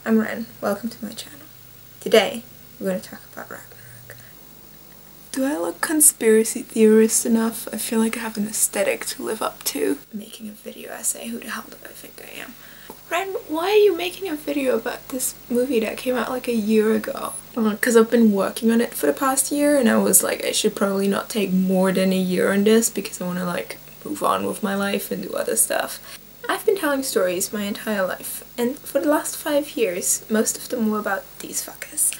I'm Ren, welcome to my channel. Today, we're going to talk about Ragnarok. Do I look conspiracy theorist enough? I feel like I have an aesthetic to live up to. Making a video essay, who the hell do I think I am? Ren, why are you making a video about this movie that came out like a year ago? Because I've been working on it for the past year and I was like, I should probably not take more than a year on this because I want to like move on with my life and do other stuff. I've been telling stories my entire life, and for the last 5 years, most of them were about these fuckers.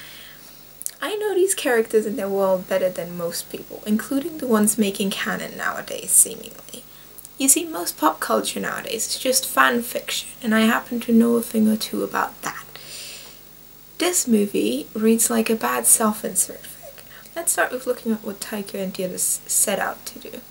I know these characters in their world better than most people, including the ones making canon nowadays, seemingly. You see, most pop culture nowadays is just fan fiction, and I happen to know a thing or two about that. This reads like a bad self-insert fic. Let's start with looking at what Taika and the others set out to do.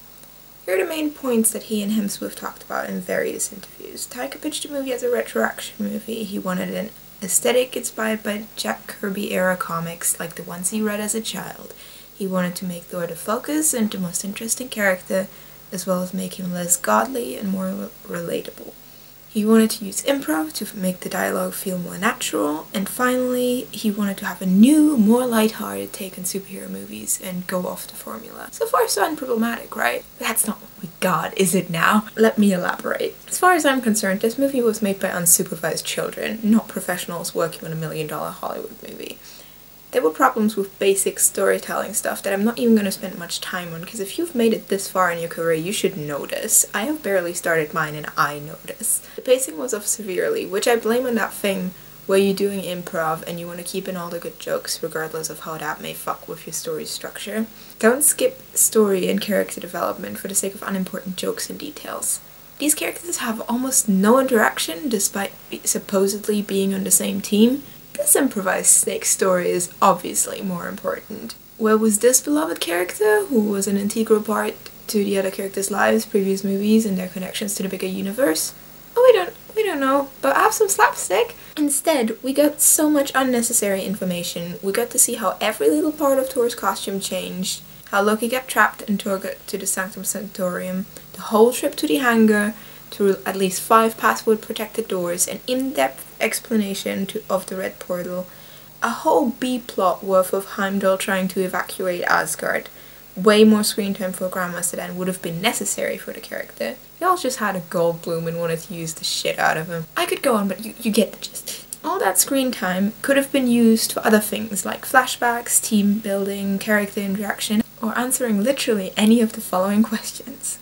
Here are the main points that he and Hemsworth talked about in various interviews. Taika pitched the movie as a retro-action movie. He wanted an aesthetic inspired by Jack Kirby-era comics like the ones he read as a child. He wanted to make Thor the focus and the most interesting character, as well as make him less godly and more relatable. He wanted to use improv to make the dialogue feel more natural, and finally, he wanted to have a new, more lighthearted take on superhero movies and go off the formula. So far so unproblematic, right? But that's not what we got, is it now? Let me elaborate. As far as I'm concerned, this movie was made by unsupervised children, not professionals working on a $1 million Hollywood movie. There were problems with basic storytelling stuff that I'm not even going to spend much time on, because if you've made it this far in your career, you should know this. I have barely started mine and I know this. The pacing was off severely, which I blame on that thing where you're doing improv and you want to keep in all the good jokes regardless of how that may fuck with your story structure. Don't skip story and character development for the sake of unimportant jokes and details. These characters have almost no interaction despite supposedly being on the same team. This improvised snake story is obviously more important. Where was this beloved character, who was an integral part to the other characters' lives, previous movies, and their connections to the bigger universe? Oh, we don't know, but have some slapstick. Instead, we got so much unnecessary information. We got to see how every little part of Thor's costume changed, how Loki got trapped and Thor got to the Sanctum Sanctorum, the whole trip to the hangar, through at least 5 password-protected doors, an in-depth explanation of the Red Portal, a whole B-plot worth of Heimdall trying to evacuate Asgard, way more screen time for Grandmaster than would have been necessary for the character. Y'all just had a Goldblum and wanted to use the shit out of him. I could go on, but you get the gist. All that screen time could have been used for other things like flashbacks, team building, character interaction, or answering literally any of the following questions.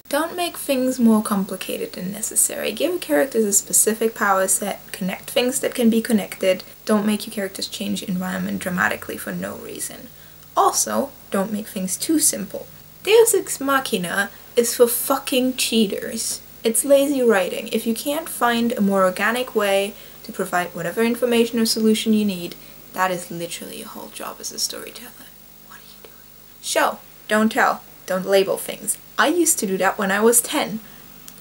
Don't make things more complicated than necessary. Give characters a specific power set, connect things that can be connected. Don't make your characters change environment dramatically for no reason. Also, don't make things too simple. Deus Ex Machina is for fucking cheaters. It's lazy writing. If you can't find a more organic way to provide whatever information or solution you need, that is literally your whole job as a storyteller. What are you doing? Show, don't tell. Don't label things. I used to do that when I was 10.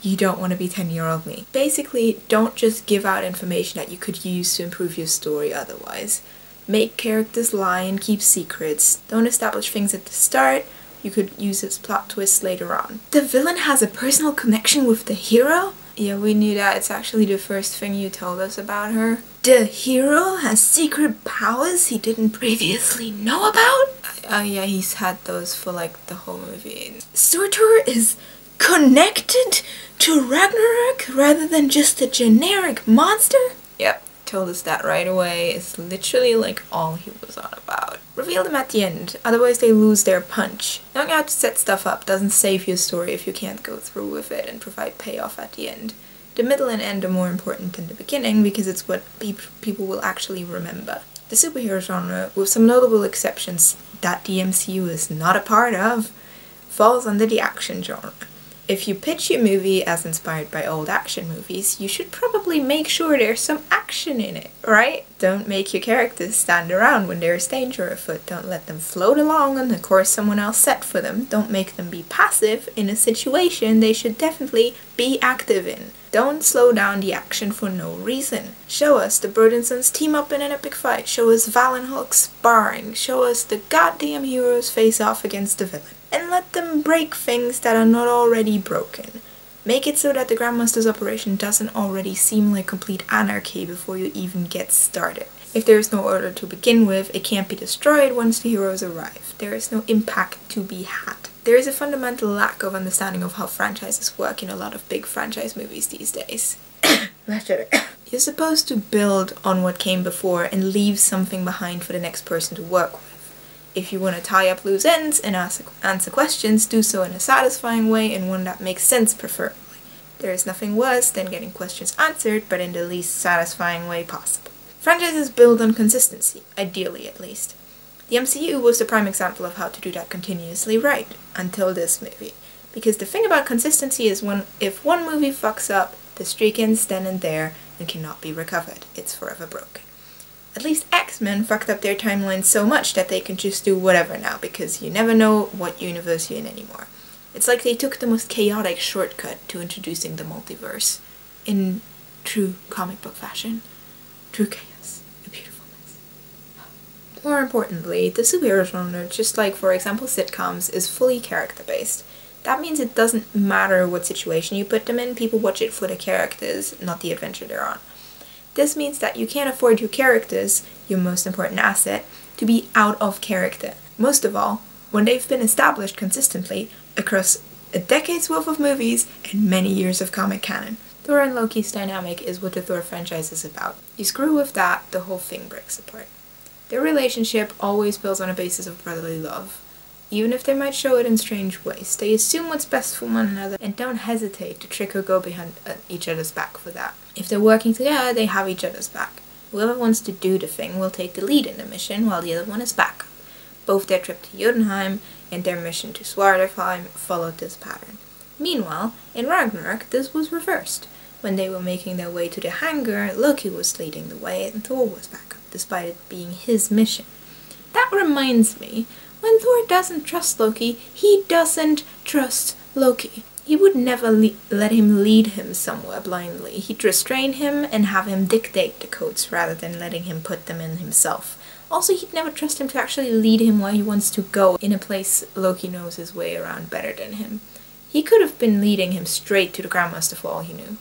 You don't want to be 10-year-old me. Basically, don't just give out information that you could use to improve your story otherwise. Make characters lie and keep secrets. Don't establish things at the start. You could use its plot twists later on. The villain has a personal connection with the hero? Yeah, we knew that. It's actually the first thing you told us about her. The hero has secret powers he didn't previously know about? Yeah, he's had those for like the whole movie. Surtur is connected to Ragnarok rather than just a generic monster? Yep, told us that right away. It's literally like all he was on about. Reveal them at the end, otherwise they lose their punch. Knowing how to set stuff up doesn't save your story if you can't go through with it and provide payoff at the end. The middle and end are more important than the beginning because it's what people will actually remember. The superhero genre, with some notable exceptions that the MCU is not a part of, falls under the action genre. If you pitch your movie as inspired by old action movies, you should probably make sure there's some action in it, right? Don't make your characters stand around when there's danger afoot. Don't let them float along on the course someone else set for them. Don't make them be passive in a situation they should definitely be active in. Don't slow down the action for no reason. Show us the Burdensons team up in an epic fight. Show us Val and Hulk sparring. Show us the goddamn heroes face off against the villain. And let them break things that are not already broken. Make it so that the Grandmaster's operation doesn't already seem like complete anarchy before you even get started. If there is no order to begin with, it can't be destroyed once the heroes arrive. There is no impact to be had. There is a fundamental lack of understanding of how franchises work in a lot of big franchise movies these days. You're supposed to build on what came before and leave something behind for the next person to work with. If you want to tie up loose ends and answer questions, do so in a satisfying way and one that makes sense preferably. There is nothing worse than getting questions answered, but in the least satisfying way possible. Franchises build on consistency, ideally at least. The MCU was the prime example of how to do that continuously right, until this movie. Because the thing about consistency is if one movie fucks up, the streak ends then and there and cannot be recovered. It's forever broken. At least X-Men fucked up their timeline so much that they can just do whatever now, because you never know what universe you're in anymore. It's like they took the most chaotic shortcut to introducing the multiverse. In true comic book fashion. True chaos. A beautiful mess. More importantly, the superhero genre, just like for example sitcoms, is fully character-based. That means it doesn't matter what situation you put them in, people watch it for the characters, not the adventure they're on. This means that you can't afford your characters, your most important asset, to be out of character. Most of all, when they've been established consistently across a decade's worth of movies and many years of comic canon. Thor and Loki's dynamic is what the Thor franchise is about. You screw with that, the whole thing breaks apart. Their relationship always builds on a basis of brotherly love. Even if they might show it in strange ways, they assume what's best for one another and don't hesitate to trick or go behind each other's back for that. If they're working together, they have each other's back. Whoever wants to do the thing will take the lead in the mission, while the other one is backup. Both their trip to Jotunheim and their mission to Svartalfheim followed this pattern. Meanwhile, in Ragnarok, this was reversed. When they were making their way to the hangar, Loki was leading the way and Thor was backup, despite it being his mission. That reminds me, when Thor doesn't trust Loki, he doesn't trust Loki. He would never let him lead him somewhere blindly. He'd restrain him and have him dictate the codes rather than letting him put them in himself. Also, he'd never trust him to actually lead him where he wants to go in a place Loki knows his way around better than him. He could have been leading him straight to the Grandmaster for all he knew.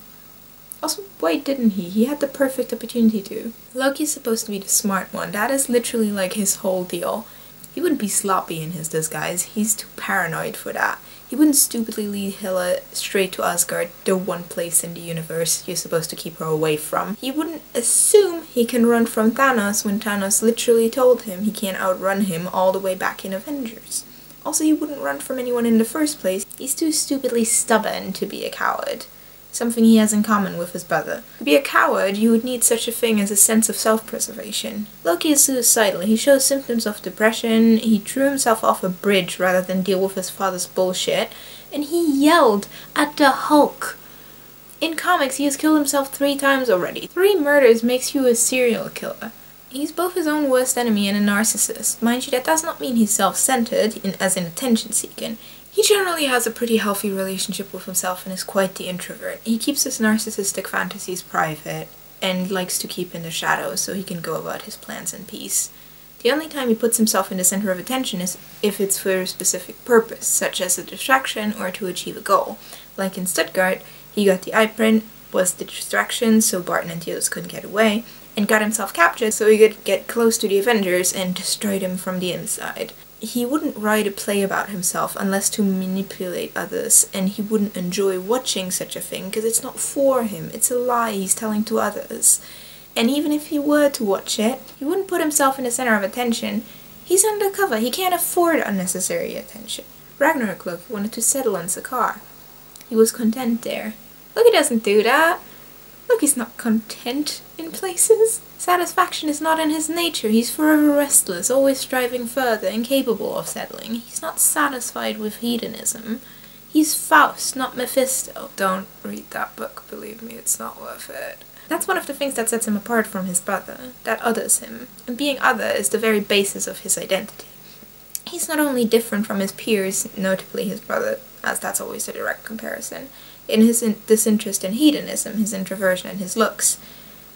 Also, why didn't he? He had the perfect opportunity to. Loki's supposed to be the smart one. That is literally like his whole deal. He wouldn't be sloppy in his disguise. He's too paranoid for that. He wouldn't stupidly lead Hela straight to Asgard, the one place in the universe you're supposed to keep her away from. He wouldn't assume he can run from Thanos when Thanos literally told him he can't outrun him all the way back in Avengers. Also, he wouldn't run from anyone in the first place. He's too stupidly stubborn to be a coward. Something he has in common with his brother. To be a coward, you would need such a thing as a sense of self-preservation. Loki is suicidal. He shows symptoms of depression, he threw himself off a bridge rather than deal with his father's bullshit, and he yelled at the Hulk. In comics, he has killed himself 3 times already. 3 murders makes you a serial killer. He's both his own worst enemy and a narcissist. Mind you, that does not mean he's self-centered, as in attention-seeking. He generally has a pretty healthy relationship with himself and is quite the introvert. He keeps his narcissistic fantasies private and likes to keep in the shadows so he can go about his plans in peace. The only time he puts himself in the center of attention is if it's for a specific purpose, such as a distraction or to achieve a goal. Like in Stuttgart, he got the eye print, was the distraction so Barton and Theos couldn't get away, and got himself captured so he could get close to the Avengers and destroy them from the inside. He wouldn't write a play about himself unless to manipulate others, and he wouldn't enjoy watching such a thing because it's not for him, it's a lie he's telling to others. And even if he were to watch it, he wouldn't put himself in the center of attention. He's undercover, he can't afford unnecessary attention. Ragnarok Loki wanted to settle on Sakaar. He was content there. Loki doesn't do that. Loki's not content in places. Satisfaction is not in his nature. He's forever restless, always striving further, incapable of settling. He's not satisfied with hedonism. He's Faust, not Mephisto. Don't read that book, believe me, it's not worth it. That's one of the things that sets him apart from his brother, that others him. And being other is the very basis of his identity. He's not only different from his peers, notably his brother, as that's always a direct comparison, in his disinterest in hedonism, his introversion and his looks.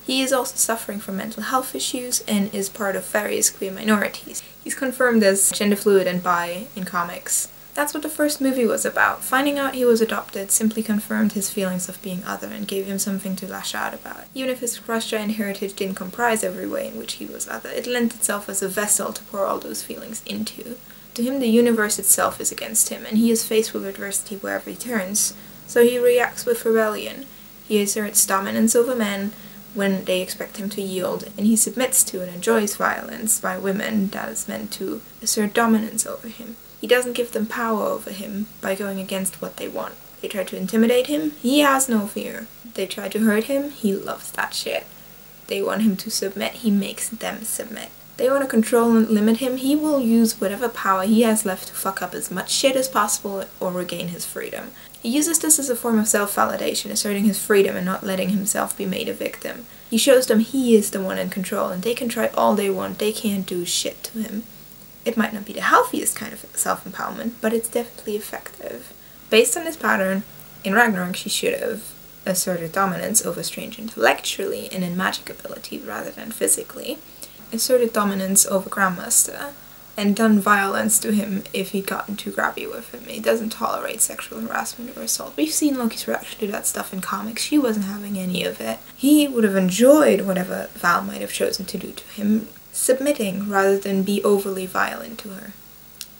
He is also suffering from mental health issues and is part of various queer minorities. He's confirmed as gender fluid and bi in comics, That's what the first movie was about. Finding out he was adopted simply confirmed his feelings of being other and gave him something to lash out about. Even if his Russia and heritage didn't comprise every way in which he was other, it lent itself as a vessel to pour all those feelings into. To him, the universe itself is against him, and he is faced with adversity wherever he turns, so he reacts with rebellion. He asserts dominance over men when they expect him to yield, and he submits to and enjoys violence by women that is meant to assert dominance over him. He doesn't give them power over him by going against what they want. They try to intimidate him, he has no fear. They try to hurt him, he loves that shit. They want him to submit, he makes them submit. They want to control and limit him, he will use whatever power he has left to fuck up as much shit as possible or regain his freedom. He uses this as a form of self-validation, asserting his freedom and not letting himself be made a victim. He shows them he is the one in control, and they can try all they want, they can't do shit to him. It might not be the healthiest kind of self-empowerment, but it's definitely effective. Based on this pattern, in Ragnarok she should have asserted dominance over Strange intellectually and in magic ability rather than physically, asserted dominance over Grandmaster, and done violence to him if he'd gotten too grabby with him. He doesn't tolerate sexual harassment or assault. We've seen Loki's reaction to that stuff in comics. She wasn't having any of it. He would have enjoyed whatever Val might have chosen to do to him, submitting rather than be overly violent to her.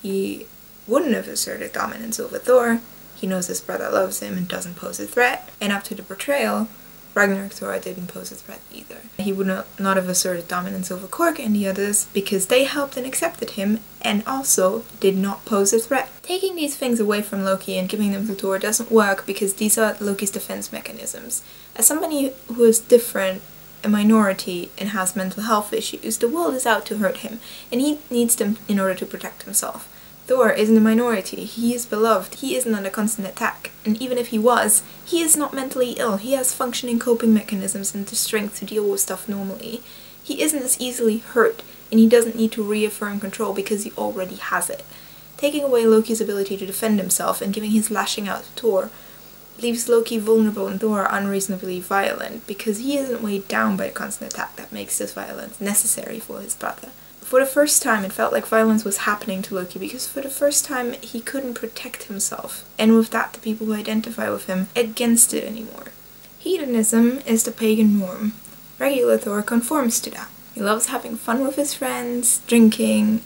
He wouldn't have asserted dominance over Thor. He knows his brother loves him and doesn't pose a threat. And after the betrayal, Ragnarok Thor didn't pose a threat either. He would not have asserted dominance over Korg and the others because they helped and accepted him and also did not pose a threat. Taking these things away from Loki and giving them to Thor doesn't work because these are Loki's defense mechanisms. As somebody who is different, a minority, and has mental health issues, the world is out to hurt him and he needs them in order to protect himself. Thor isn't a minority, he is beloved, he isn't under constant attack, and even if he was, he is not mentally ill, he has functioning coping mechanisms and the strength to deal with stuff normally. He isn't as easily hurt, and he doesn't need to reaffirm control because he already has it. Taking away Loki's ability to defend himself and giving his lashing out to Thor leaves Loki vulnerable and Thor unreasonably violent because he isn't weighed down by the constant attack that makes this violence necessary for his brother. For the first time, it felt like violence was happening to Loki because for the first time he couldn't protect himself, and with that the people who identify with him against it anymore. Hedonism is the pagan norm. Regular Thor conforms to that. He loves having fun with his friends, drinking,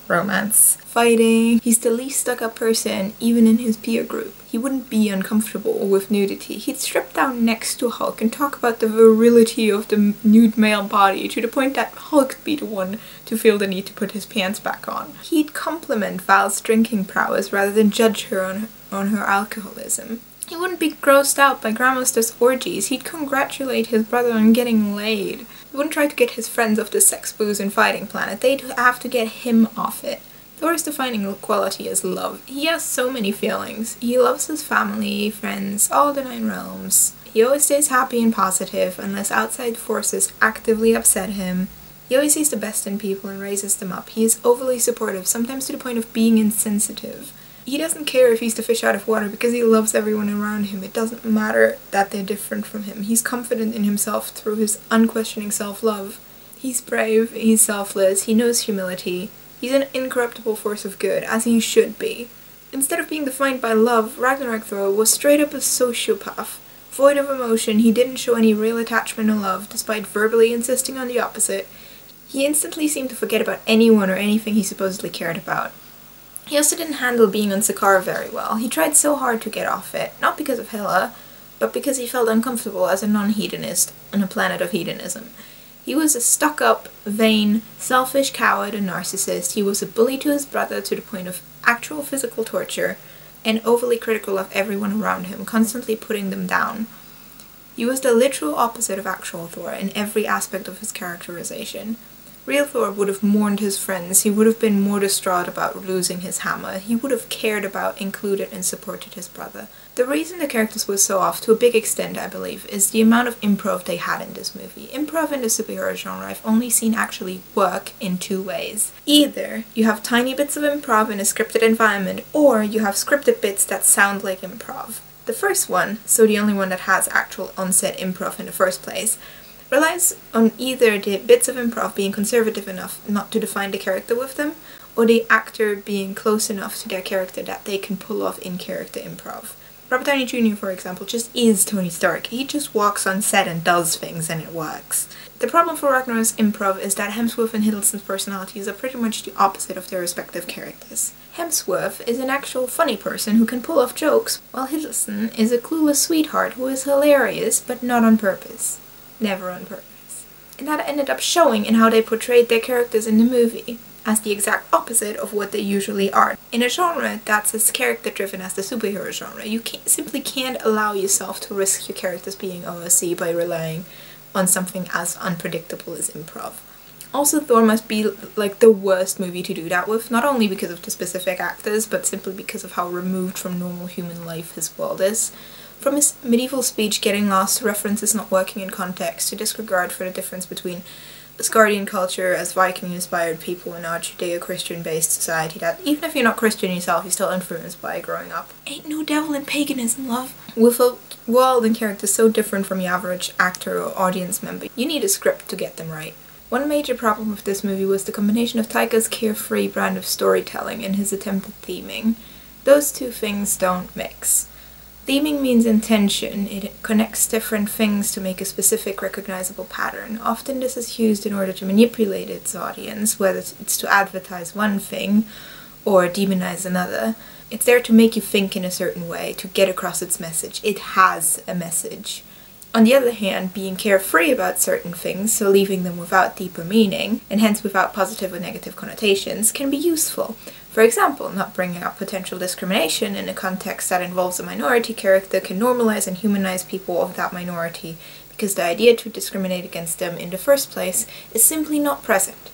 romance, fighting. He's the least stuck-up person even in his peer group. He wouldn't be uncomfortable with nudity. He'd strip down next to Hulk and talk about the virility of the nude male body to the point that Hulk'd be the one to feel the need to put his pants back on. He'd compliment Val's drinking prowess rather than judge her on her alcoholism. He wouldn't be grossed out by Grandmaster's orgies. He'd congratulate his brother on getting laid. He wouldn't try to get his friends off the sex, booze, and fighting planet. They'd have to get him off it. Thor's defining quality is love. He has so many feelings. He loves his family, friends, all the 9 realms. He always stays happy and positive unless outside forces actively upset him. He always sees the best in people and raises them up. He is overly supportive, sometimes to the point of being insensitive. He doesn't care if he's the fish out of water because he loves everyone around him. It doesn't matter that they're different from him. He's confident in himself through his unquestioning self-love. He's brave, he's selfless, he knows humility. He's an incorruptible force of good, as he should be. Instead of being defined by love, Ragnarok Thor was straight up a sociopath. Void of emotion, he didn't show any real attachment or love, despite verbally insisting on the opposite. He instantly seemed to forget about anyone or anything he supposedly cared about. He also didn't handle being on Sakaar very well. He tried so hard to get off it, not because of Hela, but because he felt uncomfortable as a non-hedonist on a planet of hedonism. He was a stuck-up, vain, selfish coward and narcissist. He was a bully to his brother to the point of actual physical torture, and overly critical of everyone around him, constantly putting them down. He was the literal opposite of actual Thor in every aspect of his characterization. Real Thor would have mourned his friends, he would have been more distraught about losing his hammer, he would have cared about, included, and supported his brother. The reason the characters were so off, to a big extent I believe, is the amount of improv they had in this movie. Improv in the superhero genre I've only seen actually work in 2 ways. Either you have tiny bits of improv in a scripted environment, or you have scripted bits that sound like improv. The first one, so the only one that has actual on-set improv in the first place, relies on either the bits of improv being conservative enough not to define the character with them, or the actor being close enough to their character that they can pull off in-character improv. Robert Downey Jr., for example, just is Tony Stark. He just walks on set and does things and it works. The problem for Ragnarok's improv is that Hemsworth and Hiddleston's personalities are pretty much the opposite of their respective characters. Hemsworth is an actual funny person who can pull off jokes, while Hiddleston is a clueless sweetheart who is hilarious, but not on purpose. Never on purpose. And that ended up showing in how they portrayed their characters in the movie, as the exact opposite of what they usually are. In a genre that's as character-driven as the superhero genre, you simply can't allow yourself to risk your characters being OSC by relying on something as unpredictable as improv. Also, Thor must be like the worst movie to do that with, not only because of the specific actors, but simply because of how removed from normal human life his world is. From his medieval speech getting lost, references not working in context, to disregard for the difference between Asgardian culture as Viking-inspired people in our Judeo-Christian based society that even if you're not Christian yourself, you're still influenced by growing up. Ain't no devil in paganism, love. With a world and characters so different from your average actor or audience member, you need a script to get them right. One major problem with this movie was the combination of Taika's carefree brand of storytelling and his attempt at theming. Those two things don't mix. Theming means intention. It connects different things to make a specific recognizable pattern. Often this is used in order to manipulate its audience, whether it's to advertise one thing or demonize another. It's there to make you think in a certain way, to get across its message. It has a message. On the other hand, being carefree about certain things, so leaving them without deeper meaning, and hence without positive or negative connotations, can be useful. For example, not bringing up potential discrimination in a context that involves a minority character can normalize and humanize people of that minority, because the idea to discriminate against them in the first place is simply not present.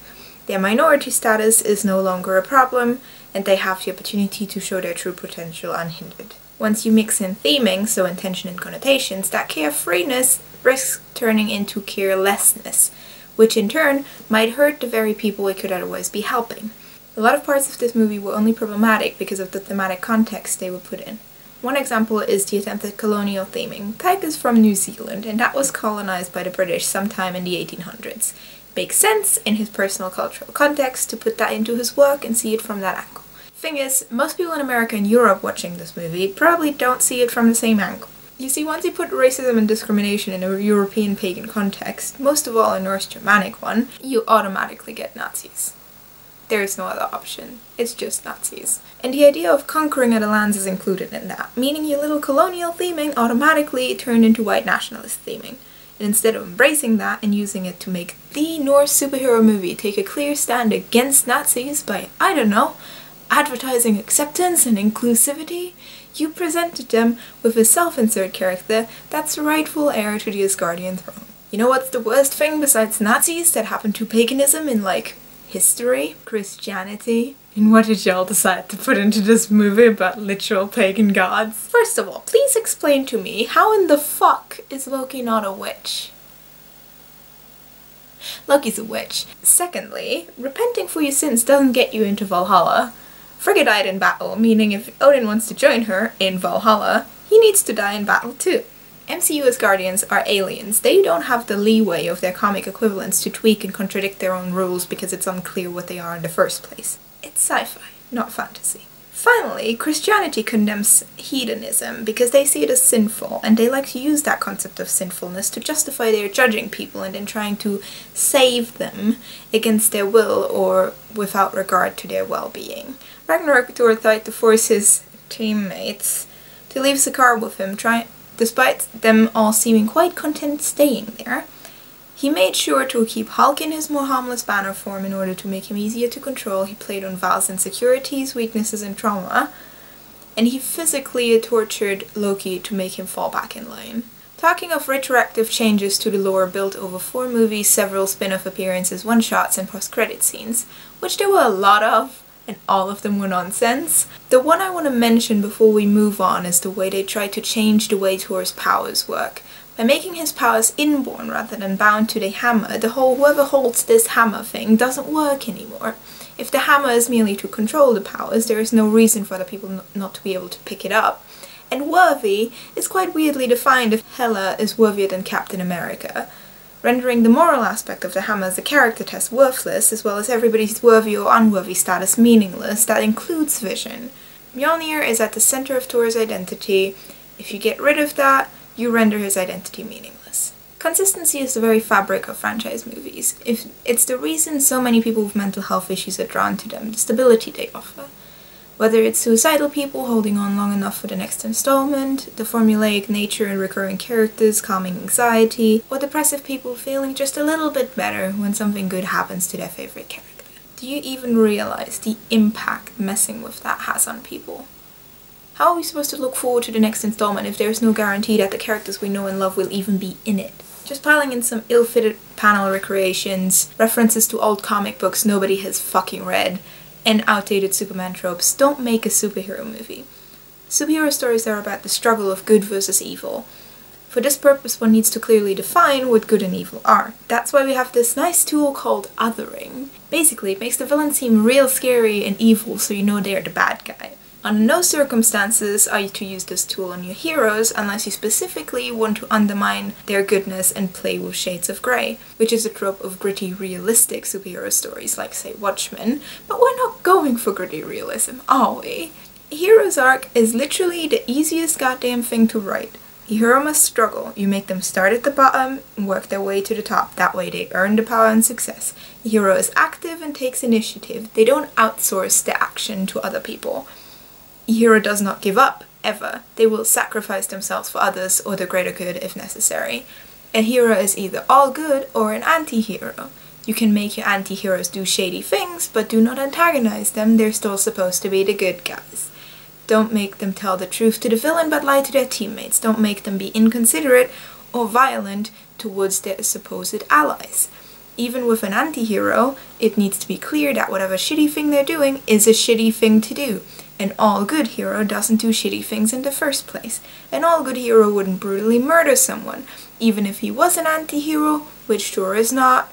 Their minority status is no longer a problem, and they have the opportunity to show their true potential unhindered. Once you mix in theming, so intention and connotations, that carefreeness risks turning into carelessness, which in turn might hurt the very people it could otherwise be helping. A lot of parts of this movie were only problematic because of the thematic context they were put in. One example is the attempt at colonial theming. Taika is from New Zealand, and that was colonized by the British sometime in the 1800s. It makes sense in his personal cultural context to put that into his work and see it from that angle. Thing is, most people in America and Europe watching this movie probably don't see it from the same angle. You see, once you put racism and discrimination in a European pagan context, most of all a Norse Germanic one, you automatically get Nazis. There is no other option. It's just Nazis. And the idea of conquering other lands is included in that, meaning your little colonial theming automatically turned into white nationalist theming. And instead of embracing that and using it to make the Norse superhero movie take a clear stand against Nazis by, I don't know, advertising acceptance and inclusivity, you presented them with a self-insert character that's the rightful heir to the Asgardian throne. You know what's the worst thing besides Nazis that happened to paganism in, like, history? Christianity? And what did y'all decide to put into this movie about literal pagan gods? First of all, please explain to me, how in the fuck is Loki not a witch? Loki's a witch. Secondly, repenting for your sins doesn't get you into Valhalla. Frigga died in battle, meaning if Odin wants to join her in Valhalla, he needs to die in battle too. MCU Asgardians are aliens. They don't have the leeway of their comic equivalents to tweak and contradict their own rules because it's unclear what they are in the first place. It's sci-fi, not fantasy. Finally, Christianity condemns hedonism because they see it as sinful, and they like to use that concept of sinfulness to justify their judging people and then trying to save them against their will or without regard to their well-being. Ragnarok, Thor tried to force his teammates to leave Sakaar with him, despite them all seeming quite content staying there. He made sure to keep Hulk in his more harmless banner form in order to make him easier to control. He played on Val's insecurities, weaknesses and trauma, and he physically tortured Loki to make him fall back in line. Talking of retroactive changes to the lore built over 4 movies, several spin-off appearances, one-shots and post-credit scenes, which there were a lot of, and all of them were nonsense. The one I want to mention before we move on is the way they tried to change the way Thor's powers work. By making his powers inborn rather than bound to the hammer, the whole whoever holds this hammer thing doesn't work anymore. If the hammer is merely to control the powers, there is no reason for other people not to be able to pick it up. And worthy is quite weirdly defined if Hela is worthier than Captain America. rendering the moral aspect of the hammer as a character test worthless, as well as everybody's worthy or unworthy status meaningless. That includes Vision. Mjolnir is at the center of Thor's identity. If you get rid of that, you render his identity meaningless. Consistency is the very fabric of franchise movies. It's the reason so many people with mental health issues are drawn to them, the stability they offer. Whether it's suicidal people holding on long enough for the next installment, the formulaic nature and recurring characters calming anxiety, or depressive people feeling just a little bit better when something good happens to their favorite character. Do you even realize the impact messing with that has on people? How are we supposed to look forward to the next installment if there's no guarantee that the characters we know and love will even be in it? Just piling in some ill-fitted panel recreations, references to old comic books nobody has fucking read, and outdated Superman tropes don't make a superhero movie. Superhero stories are about the struggle of good versus evil. For this purpose, one needs to clearly define what good and evil are. That's why we have this nice tool called othering. Basically, it makes the villain seem real scary and evil so you know they're the bad guy. Under no circumstances are you to use this tool on your heroes unless you specifically want to undermine their goodness and play with shades of grey, which is a trope of gritty, realistic superhero stories like, say, Watchmen, but we're not going for gritty realism, are we? A hero's arc is literally the easiest goddamn thing to write. A hero must struggle. You make them start at the bottom and work their way to the top. That way they earn the power and success. A hero is active and takes initiative. They don't outsource the action to other people. A hero does not give up, ever. They will sacrifice themselves for others or the greater good if necessary. A hero is either all good or an anti-hero. You can make your anti-heroes do shady things, but do not antagonize them, they're still supposed to be the good guys. Don't make them tell the truth to the villain but lie to their teammates. Don't make them be inconsiderate or violent towards their supposed allies. Even with an anti-hero, it needs to be clear that whatever shitty thing they're doing is a shitty thing to do. An all-good hero doesn't do shitty things in the first place. An all-good hero wouldn't brutally murder someone, even if he was an anti-hero, which Thor is not,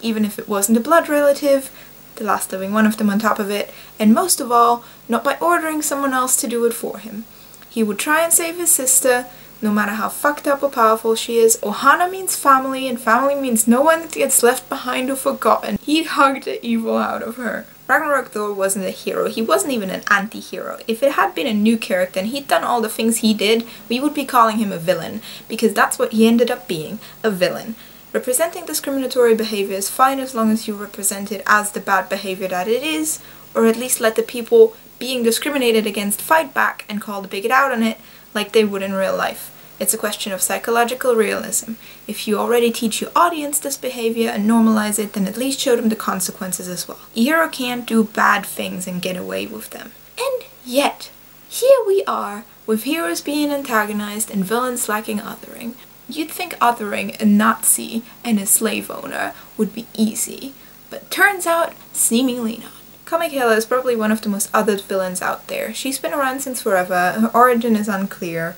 even if it wasn't a blood relative, the last living one of them on top of it, and most of all, not by ordering someone else to do it for him. He would try and save his sister, no matter how fucked up or powerful she is. Ohana means family, and family means no one gets left behind or forgotten. He'd hug the evil out of her. Ragnarok Thor wasn't a hero, he wasn't even an anti-hero. If it had been a new character and he'd done all the things he did, we would be calling him a villain, because that's what he ended up being, a villain. Representing discriminatory behavior is fine as long as you represent it as the bad behavior that it is, or at least let the people being discriminated against fight back and call the bigot out on it like they would in real life. It's a question of psychological realism. If you already teach your audience this behavior and normalize it, then at least show them the consequences as well. A hero can't do bad things and get away with them. And yet, here we are, with heroes being antagonized and villains lacking othering. You'd think othering a Nazi and a slave owner would be easy, but turns out, seemingly not. Comic Hela is probably one of the most othered villains out there. She's been around since forever, her origin is unclear.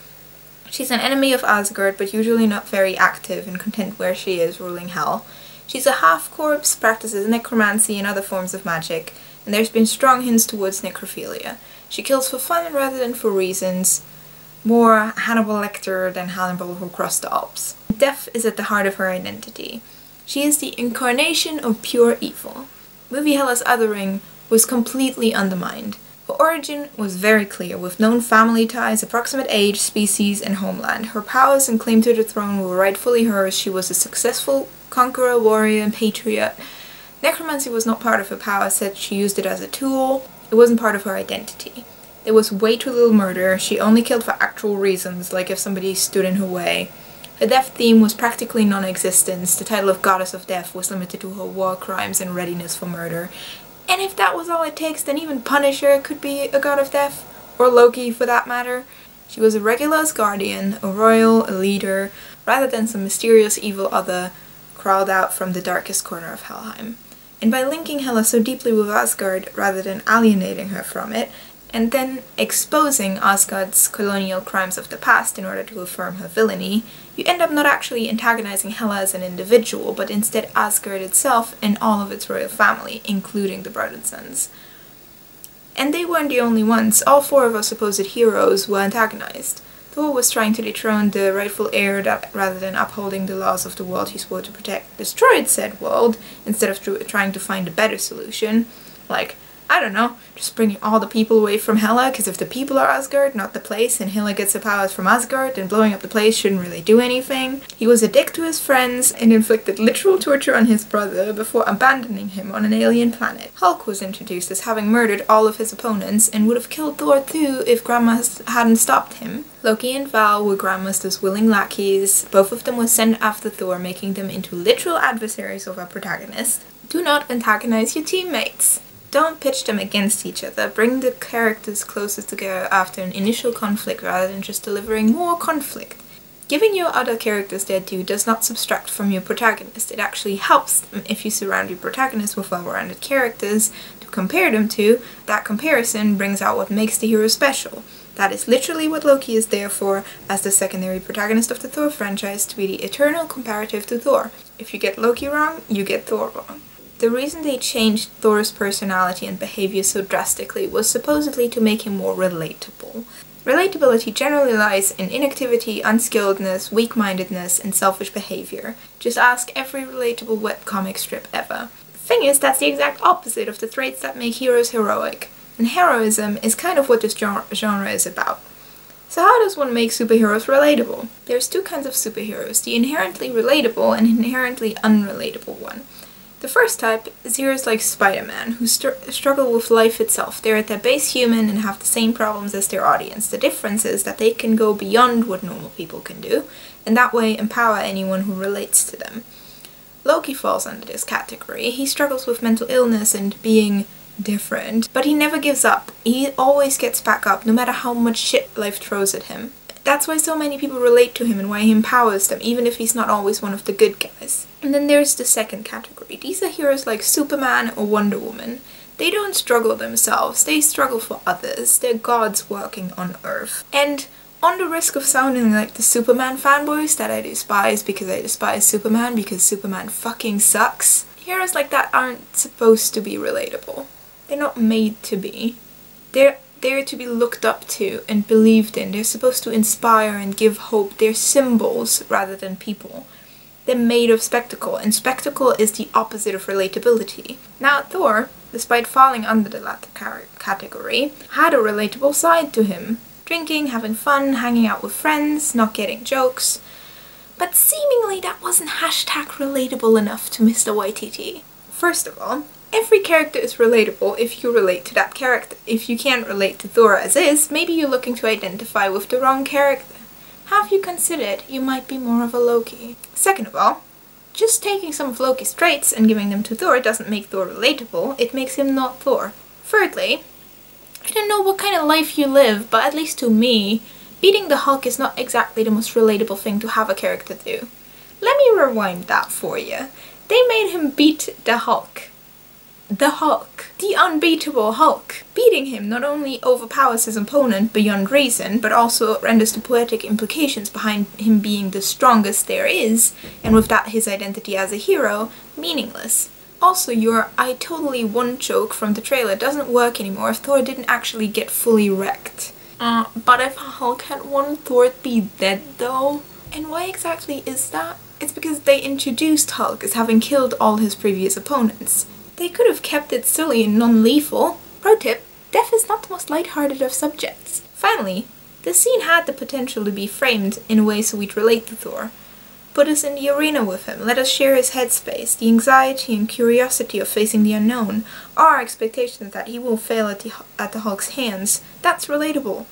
She's an enemy of Asgard, but usually not very active and content where she is, ruling Hell. She's a half-corpse, practices necromancy and other forms of magic, and there's been strong hints towards necrophilia. She kills for fun rather than for reasons. More Hannibal Lecter than Hannibal who crossed the Alps. Death is at the heart of her identity. She is the incarnation of pure evil. Movie Hela's othering was completely undermined. Her origin was very clear, with known family ties, approximate age, species, and homeland. Her powers and claim to the throne were rightfully hers. She was a successful conqueror, warrior, and patriot. Necromancy was not part of her power set, she used it as a tool. It wasn't part of her identity. There was way too little murder, she only killed for actual reasons, like if somebody stood in her way. Her death theme was practically non-existent. The title of Goddess of Death was limited to her war crimes and readiness for murder. And if that was all it takes, then even Punisher could be a god of death, or Loki for that matter. She was a regular Asgardian, a royal, a leader, rather than some mysterious evil other crawled out from the darkest corner of Helheim. And by linking Hela so deeply with Asgard, rather than alienating her from it, and then exposing Asgard's colonial crimes of the past in order to affirm her villainy, you end up not actually antagonizing Hela as an individual, but instead Asgard itself and all of its royal family, including the Brothensons. And they weren't the only ones. All four of our supposed heroes were antagonized. Thor was trying to dethrone the rightful heir that, rather than upholding the laws of the world he swore to protect, destroyed said world, instead of trying to find a better solution. Like, I don't know, just bringing all the people away from Hela, because if the people are Asgard, not the place, and Hela gets the powers from Asgard, then blowing up the place shouldn't really do anything. He was a dick to his friends and inflicted literal torture on his brother before abandoning him on an alien planet. Hulk was introduced as having murdered all of his opponents and would have killed Thor too if Grandmaster hadn't stopped him. Loki and Val were Grandmaster's willing lackeys. Both of them were sent after Thor, making them into literal adversaries of our protagonist. Do not antagonize your teammates. Don't pitch them against each other. Bring the characters closer together after an initial conflict rather than just delivering more conflict. Giving your other characters their due does not subtract from your protagonist. It actually helps them if you surround your protagonist with well-rounded characters to compare them to. That comparison brings out what makes the hero special. That is literally what Loki is there for, as the secondary protagonist of the Thor franchise, to be the eternal comparative to Thor. If you get Loki wrong, you get Thor wrong. The reason they changed Thor's personality and behavior so drastically was supposedly to make him more relatable. Relatability generally lies in inactivity, unskilledness, weak-mindedness, and selfish behavior. Just ask every relatable webcomic strip ever. The thing is, that's the exact opposite of the traits that make heroes heroic. And heroism is kind of what this genre is about. So how does one make superheroes relatable? There's two kinds of superheroes, the inherently relatable and inherently unrelatable one. The first type is heroes like Spider-Man, who struggle with life itself. They're at their base human and have the same problems as their audience. The difference is that they can go beyond what normal people can do, and that way empower anyone who relates to them. Loki falls under this category. He struggles with mental illness and being different, but he never gives up. He always gets back up, no matter how much shit life throws at him. That's why so many people relate to him and why he empowers them, even if he's not always one of the good guys. And then there's the second category. These are heroes like Superman or Wonder Woman. They don't struggle themselves, they struggle for others. They're gods working on Earth. And on the risk of sounding like the Superman fanboys that I despise because I despise Superman because Superman fucking sucks, heroes like that aren't supposed to be relatable. They're not made to be. They're to be looked up to and believed in. They're supposed to inspire and give hope. They're symbols rather than people. They're made of spectacle, and spectacle is the opposite of relatability. Now Thor, despite falling under the latter category, had a relatable side to him. Drinking, having fun, hanging out with friends, not getting jokes. But seemingly that wasn't #relatable enough to Mr. YTT. First of all, every character is relatable if you relate to that character. If you can't relate to Thor as is, maybe you're looking to identify with the wrong character. Have you considered you might be more of a Loki? Second of all, just taking some of Loki's traits and giving them to Thor doesn't make Thor relatable, it makes him not Thor. Thirdly, I don't know what kind of life you live, but at least to me, beating the Hulk is not exactly the most relatable thing to have a character do. Let me rewind that for you. They made him beat the Hulk. The Hulk. The unbeatable Hulk. Beating him not only overpowers his opponent beyond reason, but also renders the poetic implications behind him being the strongest there is, and with that his identity as a hero, meaningless. Also, your "I totally won" joke from the trailer doesn't work anymore if Thor didn't actually get fully wrecked. But if Hulk had won, Thor'd be dead though? And why exactly is that? It's because they introduced Hulk as having killed all his previous opponents. They could have kept it silly and non-lethal. Pro tip, death is not the most lighthearted of subjects. Finally, the scene had the potential to be framed in a way so we'd relate to Thor. Put us in the arena with him, let us share his headspace, the anxiety and curiosity of facing the unknown, our expectations that he will fail at the Hulk's hands. That's relatable.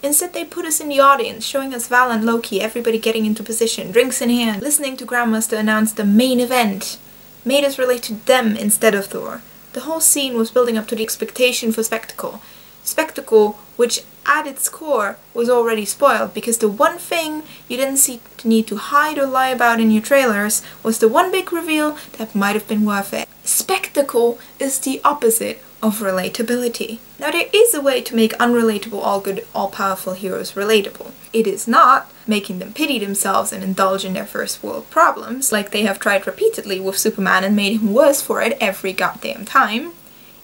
Instead they put us in the audience, showing us Val and Loki, everybody getting into position, drinks in hand, listening to Grandmaster announce the main event. Made us relate to them instead of Thor. The whole scene was building up to the expectation for spectacle. Spectacle which at its core was already spoiled because the one thing you didn't see the need to hide or lie about in your trailers was the one big reveal that might have been worth it. Spectacle is the opposite of relatability. Now there is a way to make unrelatable, all-good, all-powerful heroes relatable. It is not making them pity themselves and indulge in their first world problems, like they have tried repeatedly with Superman and made him worse for it every goddamn time.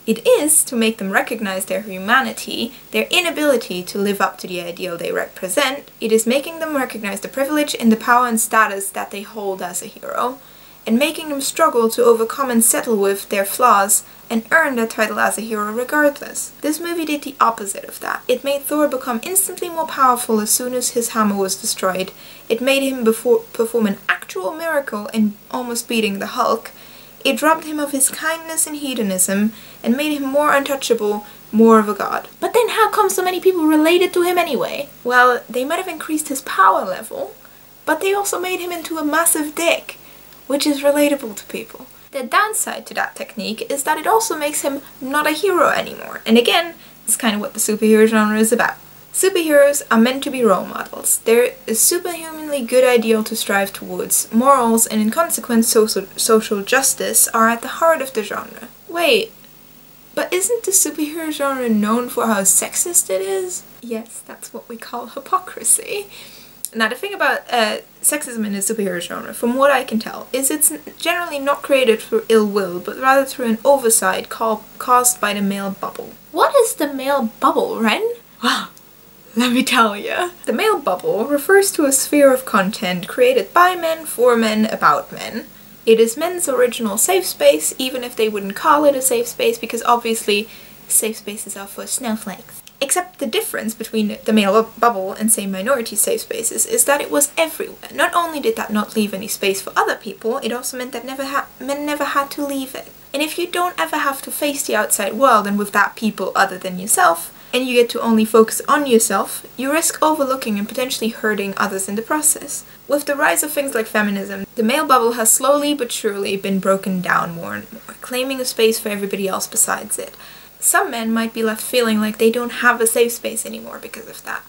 It is to make them recognize their humanity, their inability to live up to the ideal they represent. It is making them recognize the privilege and the power and status that they hold as a hero, and making them struggle to overcome and settle with their flaws and earn their title as a hero regardless. This movie did the opposite of that. It made Thor become instantly more powerful as soon as his hammer was destroyed. It made him perform an actual miracle in almost beating the Hulk. It robbed him of his kindness and hedonism, and made him more untouchable, more of a god. But then how come so many people related to him anyway? Well, they might have increased his power level, but they also made him into a massive dick, which is relatable to people. The downside to that technique is that it also makes him not a hero anymore. And again, it's kind of what the superhero genre is about. Superheroes are meant to be role models. They're a superhumanly good ideal to strive towards. Morals and in consequence social justice are at the heart of the genre. Wait, but isn't the superhero genre known for how sexist it is? Yes, that's what we call hypocrisy. Now the thing about sexism in the superhero genre, from what I can tell, is it's generally not created through ill will, but rather through an oversight caused by the male bubble. What is the male bubble, Ren? Well, let me tell you. The male bubble refers to a sphere of content created by men, for men, about men. It is men's original safe space, even if they wouldn't call it a safe space, because obviously safe spaces are for snowflakes. Except the difference between the male bubble and, say, minority safe spaces is that it was everywhere. Not only did that not leave any space for other people, it also meant that men never had to leave it. And if you don't ever have to face the outside world and with that people other than yourself, and you get to only focus on yourself, you risk overlooking and potentially hurting others in the process. With the rise of things like feminism, the male bubble has slowly but surely been broken down more and more, claiming a space for everybody else besides it. Some men might be left feeling like they don't have a safe space anymore because of that.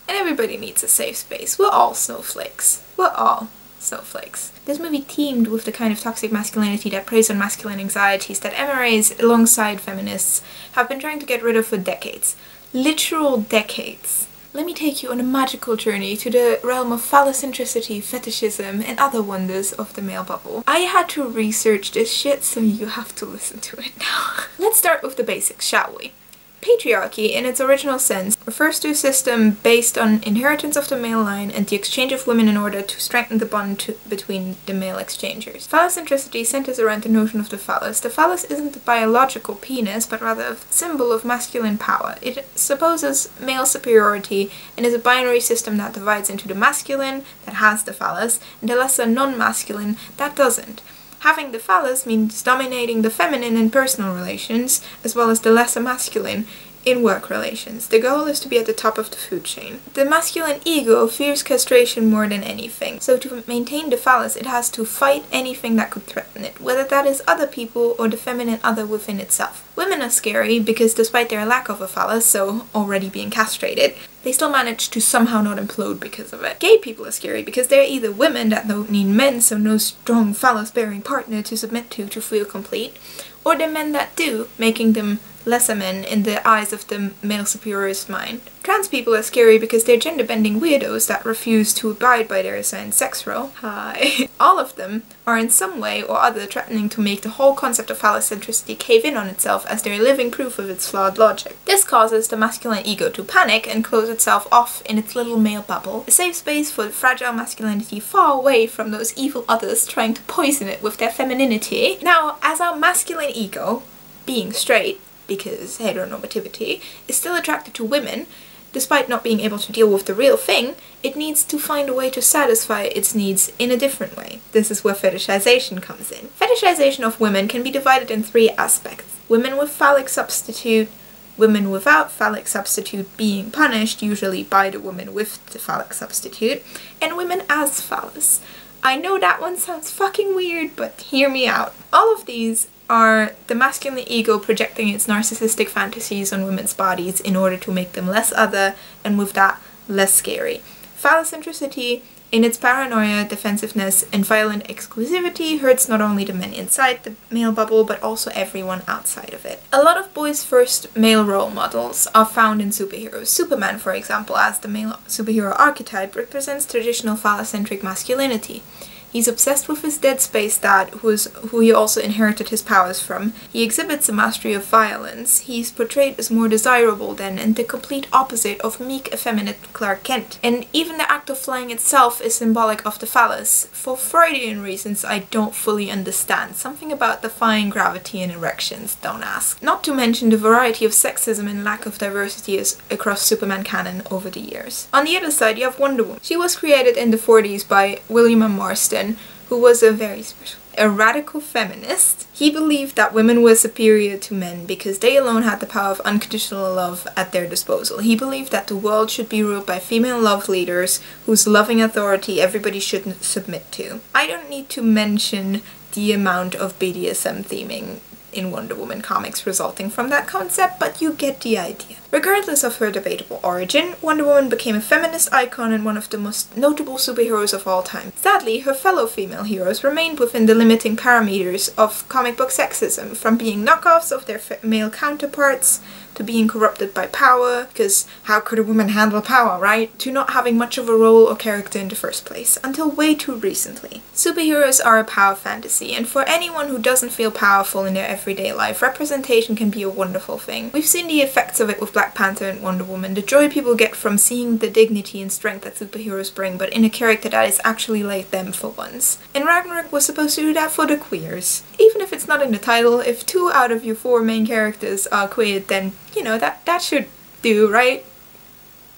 And everybody needs a safe space. We're all snowflakes. We're all snowflakes. This movie teamed with the kind of toxic masculinity that preys on masculine anxieties that MRAs, alongside feminists, have been trying to get rid of for decades. Literal decades. Let me take you on a magical journey to the realm of phallocentricity, fetishism, and other wonders of the male bubble. I had to research this shit, so you have to listen to it now. Let's start with the basics, shall we? Patriarchy, in its original sense, refers to a system based on inheritance of the male line and the exchange of women in order to strengthen the bond between the male exchangers. Phallocentricity centers around the notion of the phallus. The phallus isn't a biological penis, but rather a symbol of masculine power. It supposes male superiority and is a binary system that divides into the masculine, that has the phallus, and the lesser non-masculine, that doesn't. Having the phallus means dominating the feminine in personal relations, as well as the lesser masculine in work relations. The goal is to be at the top of the food chain. The masculine ego fears castration more than anything, so to maintain the phallus it has to fight anything that could threaten it, whether that is other people or the feminine other within itself. Women are scary because despite their lack of a phallus, so already being castrated, they still manage to somehow not implode because of it. Gay people are scary because they're either women that don't need men, so no strong phallus-bearing partner to submit to feel complete, or they're men that do, making them lesser men in the eyes of the male superiorist mind. Trans people are scary because they're gender-bending weirdos that refuse to abide by their assigned sex role. Hi. All of them are in some way or other threatening to make the whole concept of phallocentricity cave in on itself as their living proof of its flawed logic. This causes the masculine ego to panic and close itself off in its little male bubble, a safe space for fragile masculinity far away from those evil others trying to poison it with their femininity. Now, as our masculine ego, being straight, because heteronormativity, is still attracted to women, despite not being able to deal with the real thing, it needs to find a way to satisfy its needs in a different way. This is where fetishization comes in. Fetishization of women can be divided in three aspects. Women with phallic substitute, women without phallic substitute being punished, usually by the woman with the phallic substitute, and women as phallus. I know that one sounds fucking weird, but hear me out. All of these are the masculine ego projecting its narcissistic fantasies on women's bodies in order to make them less other, and with that, less scary. Phallocentricity, in its paranoia, defensiveness, and violent exclusivity, hurts not only the men inside the male bubble, but also everyone outside of it. A lot of boys' first male role models are found in superheroes. Superman, for example, as the male superhero archetype, represents traditional phallocentric masculinity. He's obsessed with his dead space dad, who he also inherited his powers from. He exhibits a mastery of violence. He's portrayed as more desirable than, and the complete opposite of meek, effeminate Clark Kent. And even the act of flying itself is symbolic of the phallus, for Freudian reasons I don't fully understand. Something about defying gravity and erections, don't ask. Not to mention the variety of sexism and lack of diversity across Superman canon over the years. On the other side, you have Wonder Woman. She was created in the 40s by William M. Marston, who was a radical feminist. He believed that women were superior to men because they alone had the power of unconditional love at their disposal. He believed that the world should be ruled by female love leaders whose loving authority everybody should submit to. I don't need to mention the amount of BDSM theming in Wonder Woman comics resulting from that concept, but you get the idea. Regardless of her debatable origin, Wonder Woman became a feminist icon and one of the most notable superheroes of all time. Sadly, her fellow female heroes remained within the limiting parameters of comic book sexism, from being knockoffs of their male counterparts, to being corrupted by power, because how could a woman handle power, right? To not having much of a role or character in the first place, until way too recently. Superheroes are a power fantasy, and for anyone who doesn't feel powerful in their everyday life, representation can be a wonderful thing. We've seen the effects of it with Black Panther and Wonder Woman, the joy people get from seeing the dignity and strength that superheroes bring, but in a character that is actually like them for once. And Ragnarok was supposed to do that for the queers. Even if it's not in the title, if 2 out of your 4 main characters are queer, then you know, that should do, right?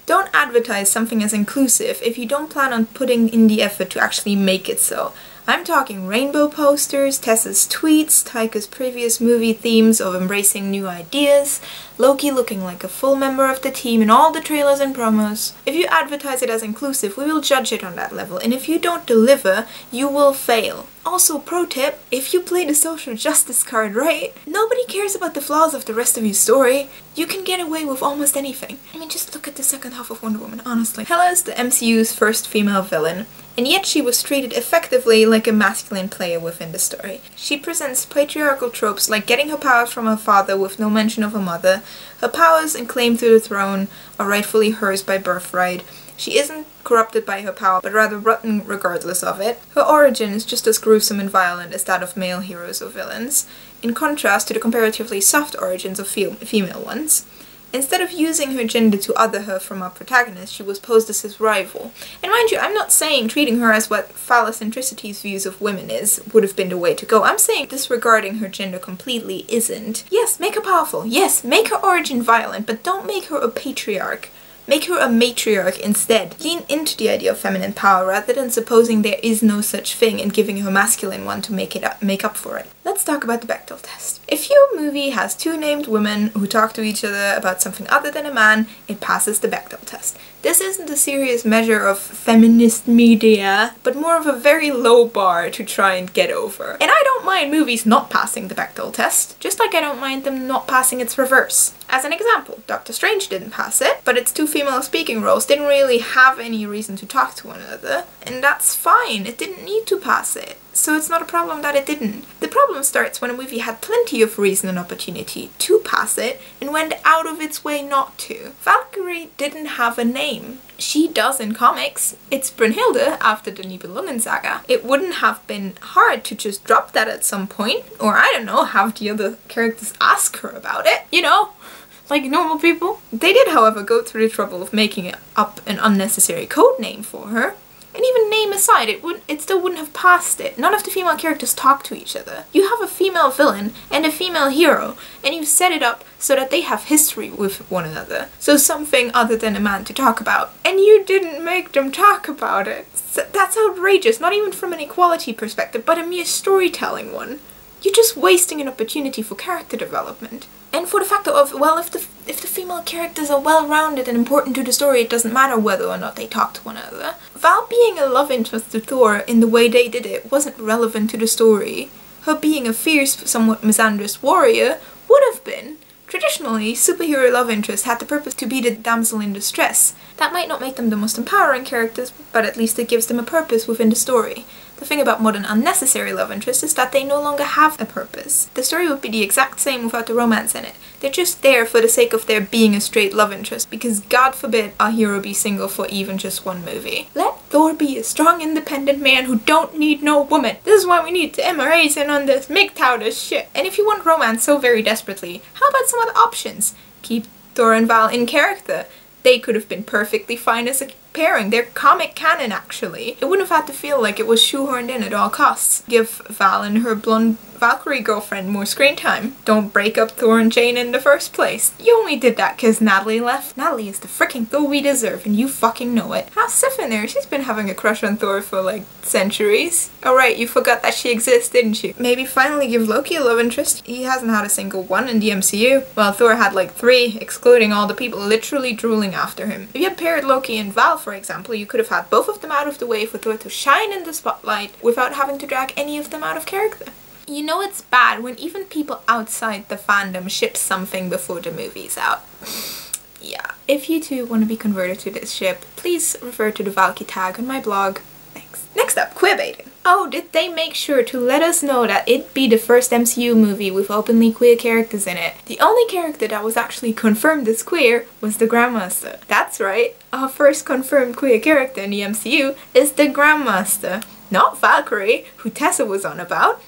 Don't advertise something as inclusive if you don't plan on putting in the effort to actually make it so. I'm talking rainbow posters, Tessa's tweets, Taika's previous movie themes of embracing new ideas, Loki looking like a full member of the team in all the trailers and promos. If you advertise it as inclusive, we will judge it on that level, and if you don't deliver, you will fail. Also, pro tip, if you play the social justice card right, nobody cares about the flaws of the rest of your story. You can get away with almost anything. I mean, just look at the second half of Wonder Woman, honestly. Hela is the MCU's first female villain, and yet she was treated effectively like a masculine player within the story. She presents patriarchal tropes like getting her powers from her father with no mention of her mother. Her powers and claim to the throne are rightfully hers by birthright. She isn't corrupted by her power, but rather rotten regardless of it. Her origin is just as gruesome and violent as that of male heroes or villains, in contrast to the comparatively soft origins of female ones. Instead of using her gender to other her from our protagonist, she was posed as his rival. And mind you, I'm not saying treating her as what phallocentricity's views of women would have been the way to go. I'm saying disregarding her gender completely isn't. Yes, make her powerful. Yes, make her origin violent, but don't make her a patriarch. Make her a matriarch instead. Lean into the idea of feminine power rather than supposing there is no such thing and giving her a masculine one to make up for it. Let's talk about the Bechdel test. If your movie has 2 named women who talk to each other about something other than a man, it passes the Bechdel test. This isn't a serious measure of feminist media, but more of a very low bar to try and get over. And I don't mind movies not passing the Bechdel test, just like I don't mind them not passing its reverse. As an example, Doctor Strange didn't pass it, but its 2 female speaking roles didn't really have any reason to talk to one another, and that's fine, it didn't need to pass it. So it's not a problem that it didn't. The problem starts when a movie had plenty of reason and opportunity to pass it and went out of its way not to. Valkyrie didn't have a name. She does in comics. It's Brunhilde after the Nibelungen saga. It wouldn't have been hard to just drop that at some point, or I don't know, have the other characters ask her about it, you know? Like normal people. They did, however, go through the trouble of making up an unnecessary code name for her. And even name aside, it still wouldn't have passed it. None of the female characters talk to each other. You have a female villain and a female hero, and you set it up so that they have history with one another. So something other than a man to talk about. And you didn't make them talk about it. So that's outrageous, not even from an equality perspective, but a mere storytelling one. You're just wasting an opportunity for character development. And for the factor of, well, if the female characters are well-rounded and important to the story, it doesn't matter whether or not they talk to one another. Val being a love interest to Thor in the way they did it wasn't relevant to the story. Her being a fierce, somewhat misandrous warrior would have been. Traditionally, superhero love interests had the purpose to be the damsel in distress. That might not make them the most empowering characters, but at least it gives them a purpose within the story. The thing about modern unnecessary love interests is that they no longer have a purpose. The story would be the exact same without the romance in it. They're just there for the sake of there being a straight love interest, because God forbid our hero be single for even just one movie. Let Thor be a strong, independent man who don't need no woman. This is why we need the MRAs in on this MGTOW shit. And if you want romance so very desperately, how about some other options? Keep Thor and Val in character. They could have been perfectly fine as a pairing. They're comic canon, actually. It wouldn't have had to feel like it was shoehorned in at all costs. Give Val and her blonde Valkyrie girlfriend more screen time. Don't break up Thor and Jane in the first place. You only did that because Natalie left. Natalie is the freaking Thor we deserve, and you fucking know it. How's Sif in there? She's been having a crush on Thor for like centuries. Oh right, you forgot that she exists, didn't you? Maybe finally give Loki a love interest. He hasn't had a single one in the MCU. Well, Thor had like 3, excluding all the people literally drooling after him. If you had paired Loki and Val, for example, you could have had both of them out of the way for Thor to shine in the spotlight without having to drag any of them out of character. You know it's bad when even people outside the fandom ship something before the movie's out. Yeah. If you too want to be converted to this ship, please refer to the Valky tag on my blog. Thanks. Next up, queerbaiting. Oh, did they make sure to let us know that it'd be the first MCU movie with openly queer characters in it. The only character that was actually confirmed as queer was the Grandmaster. That's right, our first confirmed queer character in the MCU is the Grandmaster. Not Valkyrie, who Tessa was on about.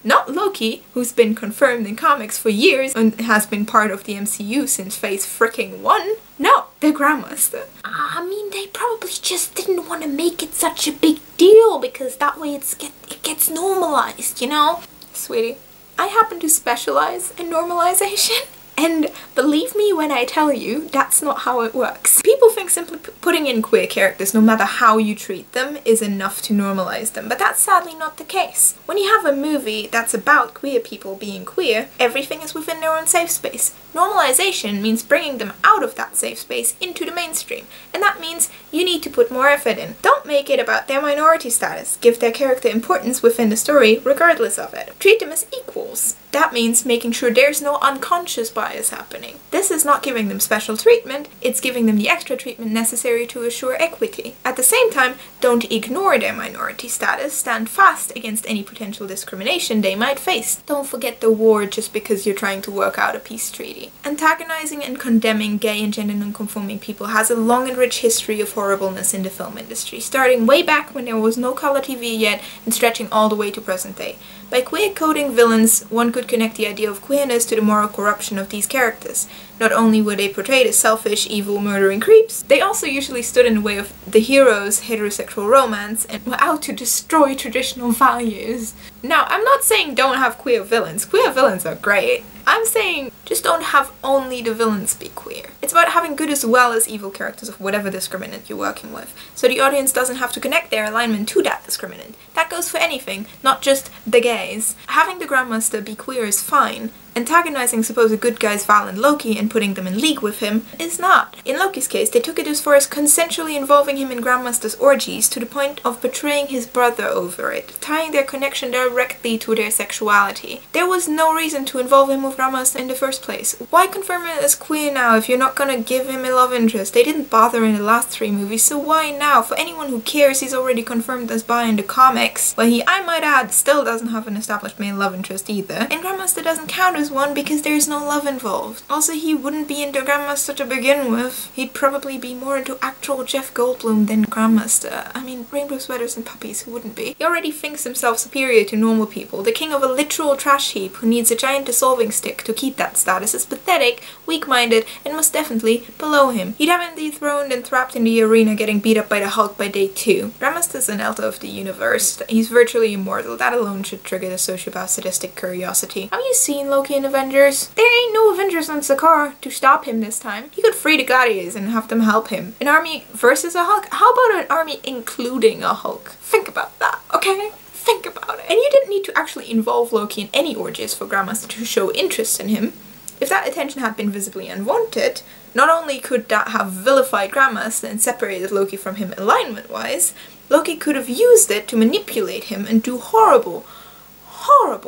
Not Loki, who's been confirmed in comics for years and has been part of the MCU since Phase freaking 1. No, the Grandmaster. I mean, they probably just didn't want to make it such a big deal because that way it gets normalized, you know? Sweetie, I happen to specialize in normalization. And believe me when I tell you, that's not how it works. People think simply putting in queer characters, no matter how you treat them, is enough to normalize them, but that's sadly not the case. When you have a movie that's about queer people being queer, everything is within their own safe space. Normalization means bringing them out of that safe space into the mainstream, and that means you need to put more effort in. Don't make it about their minority status. Give their character importance within the story, regardless of it. Treat them as equals. That means making sure there's no unconscious bias happening. This is not giving them special treatment, it's giving them the extra treatment necessary to assure equity. At the same time, don't ignore their minority status, stand fast against any potential discrimination they might face. Don't forget the war just because you're trying to work out a peace treaty. Antagonizing and condemning gay and gender non-conforming people has a long and rich history of horribleness in the film industry, starting way back when there was no color TV yet and stretching all the way to present day. By queer-coding villains, one could connect the idea of queerness to the moral corruption of these characters. Not only were they portrayed as selfish, evil, murdering creeps, they also usually stood in the way of the hero's heterosexual romance and were out to destroy traditional values. Now, I'm not saying don't have queer villains. Queer villains are great. I'm saying just don't have only the villains be queer. It's about having good as well as evil characters of whatever discriminant you're working with, so the audience doesn't have to connect their alignment to that discriminant. That goes for anything, not just the gays. Having the Grandmaster be queer is fine. Antagonizing supposed good guys Val and Loki and putting them in league with him is not. In Loki's case, they took it as far as consensually involving him in Grandmaster's orgies to the point of betraying his brother over it, tying their connection directly to their sexuality. There was no reason to involve him with Grandmaster in the first place. Why confirm him as queer now if you're not gonna give him a love interest? They didn't bother in the last 3 movies, so why now? For anyone who cares, he's already confirmed as bi in the comics. But he, I might add, still doesn't have an established male love interest either. And Grandmaster doesn't count as one because there's no love involved. Also, he wouldn't be into Grandmaster to begin with. He'd probably be more into actual Jeff Goldblum than Grandmaster. I mean, rainbow sweaters and puppies, who wouldn't be? He already thinks himself superior to normal people. The king of a literal trash heap who needs a giant dissolving stick to keep that status is pathetic, weak-minded, and most definitely below him. He'd have him dethroned and trapped in the arena getting beat up by the Hulk by day 2. Grandmaster's an elder of the universe. He's virtually immortal. That alone should trigger the sociopath sadistic curiosity. Have you seen Loki in Avengers? There ain't no Avengers on Sakaar to stop him this time. He could free the Gladiators and have them help him. An army versus a Hulk? How about an army including a Hulk? Think about that, okay? Think about it. And you didn't need to actually involve Loki in any orgies for Grandmaster to show interest in him. If that attention had been visibly unwanted, not only could that have vilified Grandmaster and separated Loki from him alignment-wise, Loki could have used it to manipulate him and do horrible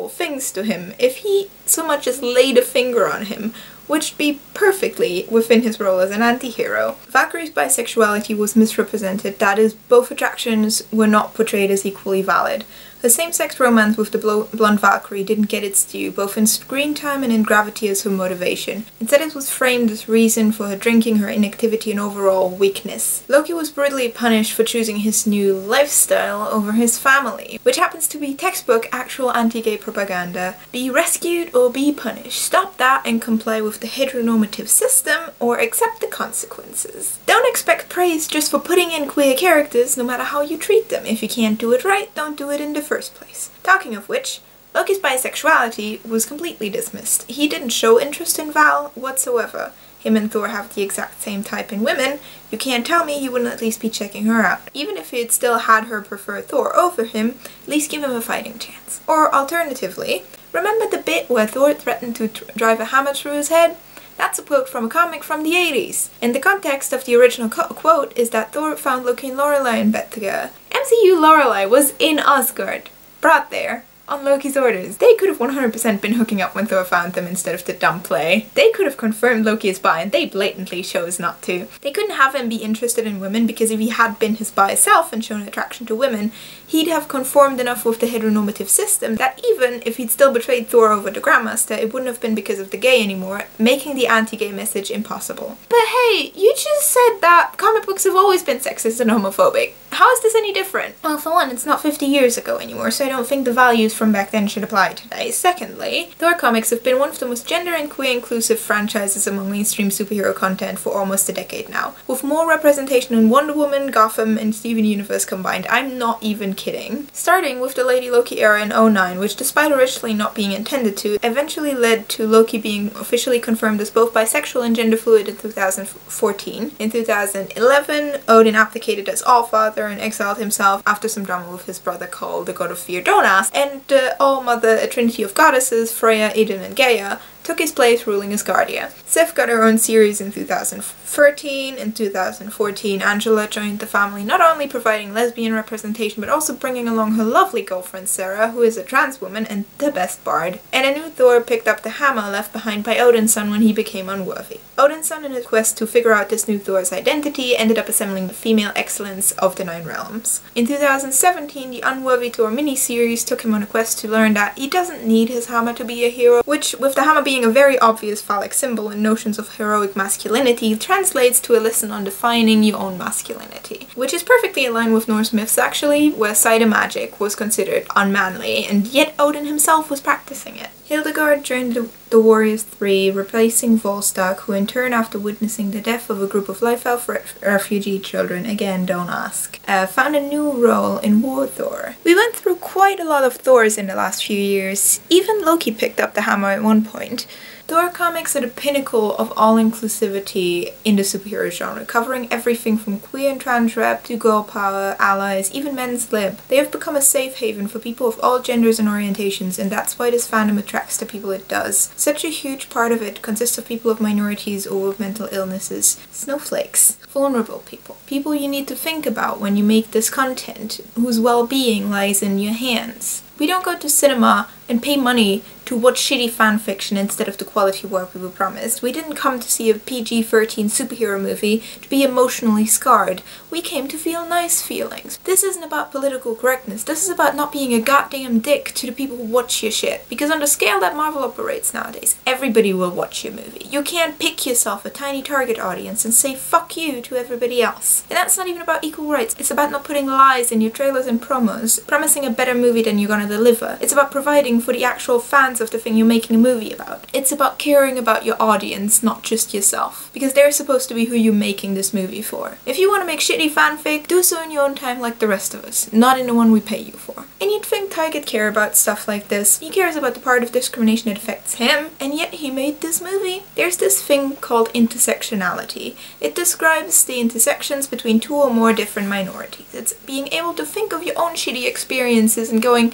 things to him if he so much as laid a finger on him which would be perfectly within his role as an anti-hero. Valkyrie's bisexuality was misrepresented, that is, both attractions were not portrayed as equally valid. Her same-sex romance with the blonde Valkyrie didn't get its due, both in screen time and in gravity as her motivation. Instead it was framed as reason for her drinking, her inactivity, and overall weakness. Loki was brutally punished for choosing his new lifestyle over his family, which happens to be textbook actual anti-gay propaganda. Be rescued or be punished. Stop that and comply with the heteronormative system, or accept the consequences. Don't expect praise just for putting in queer characters, no matter how you treat them. If you can't do it right, don't do it in the first place. Talking of which, Loki's bisexuality was completely dismissed. He didn't show interest in Val whatsoever. Him and Thor have the exact same type in women. You can't tell me he wouldn't at least be checking her out. Even if he had still had her prefer Thor over him, at least give him a fighting chance. Or alternatively, remember the bit where Thor threatened to drive a hammer through his head? That's a quote from a comic from the 80s. And the context of the original quote is that Thor found Loki and Lorelei in bed together. MCU Lorelei was in Asgard, brought there on Loki's orders. They could have 100% been hooking up when Thor found them instead of the dumb play. They could have confirmed Loki is bi, and they blatantly chose not to. They couldn't have him be interested in women because if he had been his bi self and shown attraction to women, he'd have conformed enough with the heteronormative system that even if he'd still betrayed Thor over the Grandmaster, it wouldn't have been because of the gay anymore, making the anti-gay message impossible. But hey, you just said that comic books have always been sexist and homophobic. How is this any different? Well, for one, it's not 50 years ago anymore, so I don't think the values from back then should apply today. Secondly, Thor comics have been one of the most gender and queer inclusive franchises among mainstream superhero content for almost a decade now. With more representation in Wonder Woman, Gotham, and Steven Universe combined, I'm not even kidding. Starting with the Lady Loki era in 2009, which despite originally not being intended to, eventually led to Loki being officially confirmed as both bisexual and gender fluid in 2014. In 2011, Odin abdicated as Allfather and exiled himself after some drama with his brother called the God of Fear, Don't Ask, and All-Mother, a trinity of goddesses, Freya, Idun, and Gaia, took his place ruling Asgardia. Sif got her own series in 2013. In 2014, Angela joined the family, not only providing lesbian representation, but also bringing along her lovely girlfriend Sarah, who is a trans woman and the best bard. And a new Thor picked up the hammer left behind by Odin's son when he became unworthy. Odin's son, in his quest to figure out this new Thor's identity, ended up assembling the female excellence of the Nine Realms. In 2017, the Unworthy Thor miniseries took him on a quest to learn that he doesn't need his hammer to be a hero, which, with the hammer being a very obvious phallic symbol and notions of heroic masculinity, translates to a lesson on defining your own masculinity. Which is perfectly in line with Norse myths actually, where Sida magic was considered unmanly, and yet Odin himself was practicing it. Hildegard joined the Warriors 3, replacing Volstagg, who in turn, after witnessing the death of a group of Life Elf refugee children, again don't ask, found a new role in War Thor. We went through quite a lot of Thors in the last few years. Even Loki picked up the hammer at one point. Thor comics are the pinnacle of all-inclusivity in the superhero genre, covering everything from queer and trans rep to girl power, allies, even men's lib. They have become a safe haven for people of all genders and orientations, and that's why this fandom attracts the people it does. Such a huge part of it consists of people of minorities or with mental illnesses, snowflakes, vulnerable people, people you need to think about when you make this content, whose well-being lies in your hands. We don't go to cinema and pay money to watch shitty fanfiction instead of the quality work we were promised. We didn't come to see a PG-13 superhero movie to be emotionally scarred. We came to feel nice feelings. This isn't about political correctness. This is about not being a goddamn dick to the people who watch your shit. Because on the scale that Marvel operates nowadays, everybody will watch your movie. You can't pick yourself a tiny target audience and say fuck you to everybody else. And that's not even about equal rights. It's about not putting lies in your trailers and promos, promising a better movie than you're gonna deliver. It's about providing for the actual fans of the thing you're making a movie about. It's about caring about your audience, not just yourself. Because they're supposed to be who you're making this movie for. If you want to make shitty fanfic, do so in your own time like the rest of us, not in the one we pay you for. And you'd think Taika would care about stuff like this. He cares about the part of discrimination that affects him, and yet he made this movie. There's this thing called intersectionality. It describes the intersections between two or more different minorities. It's being able to think of your own shitty experiences and going,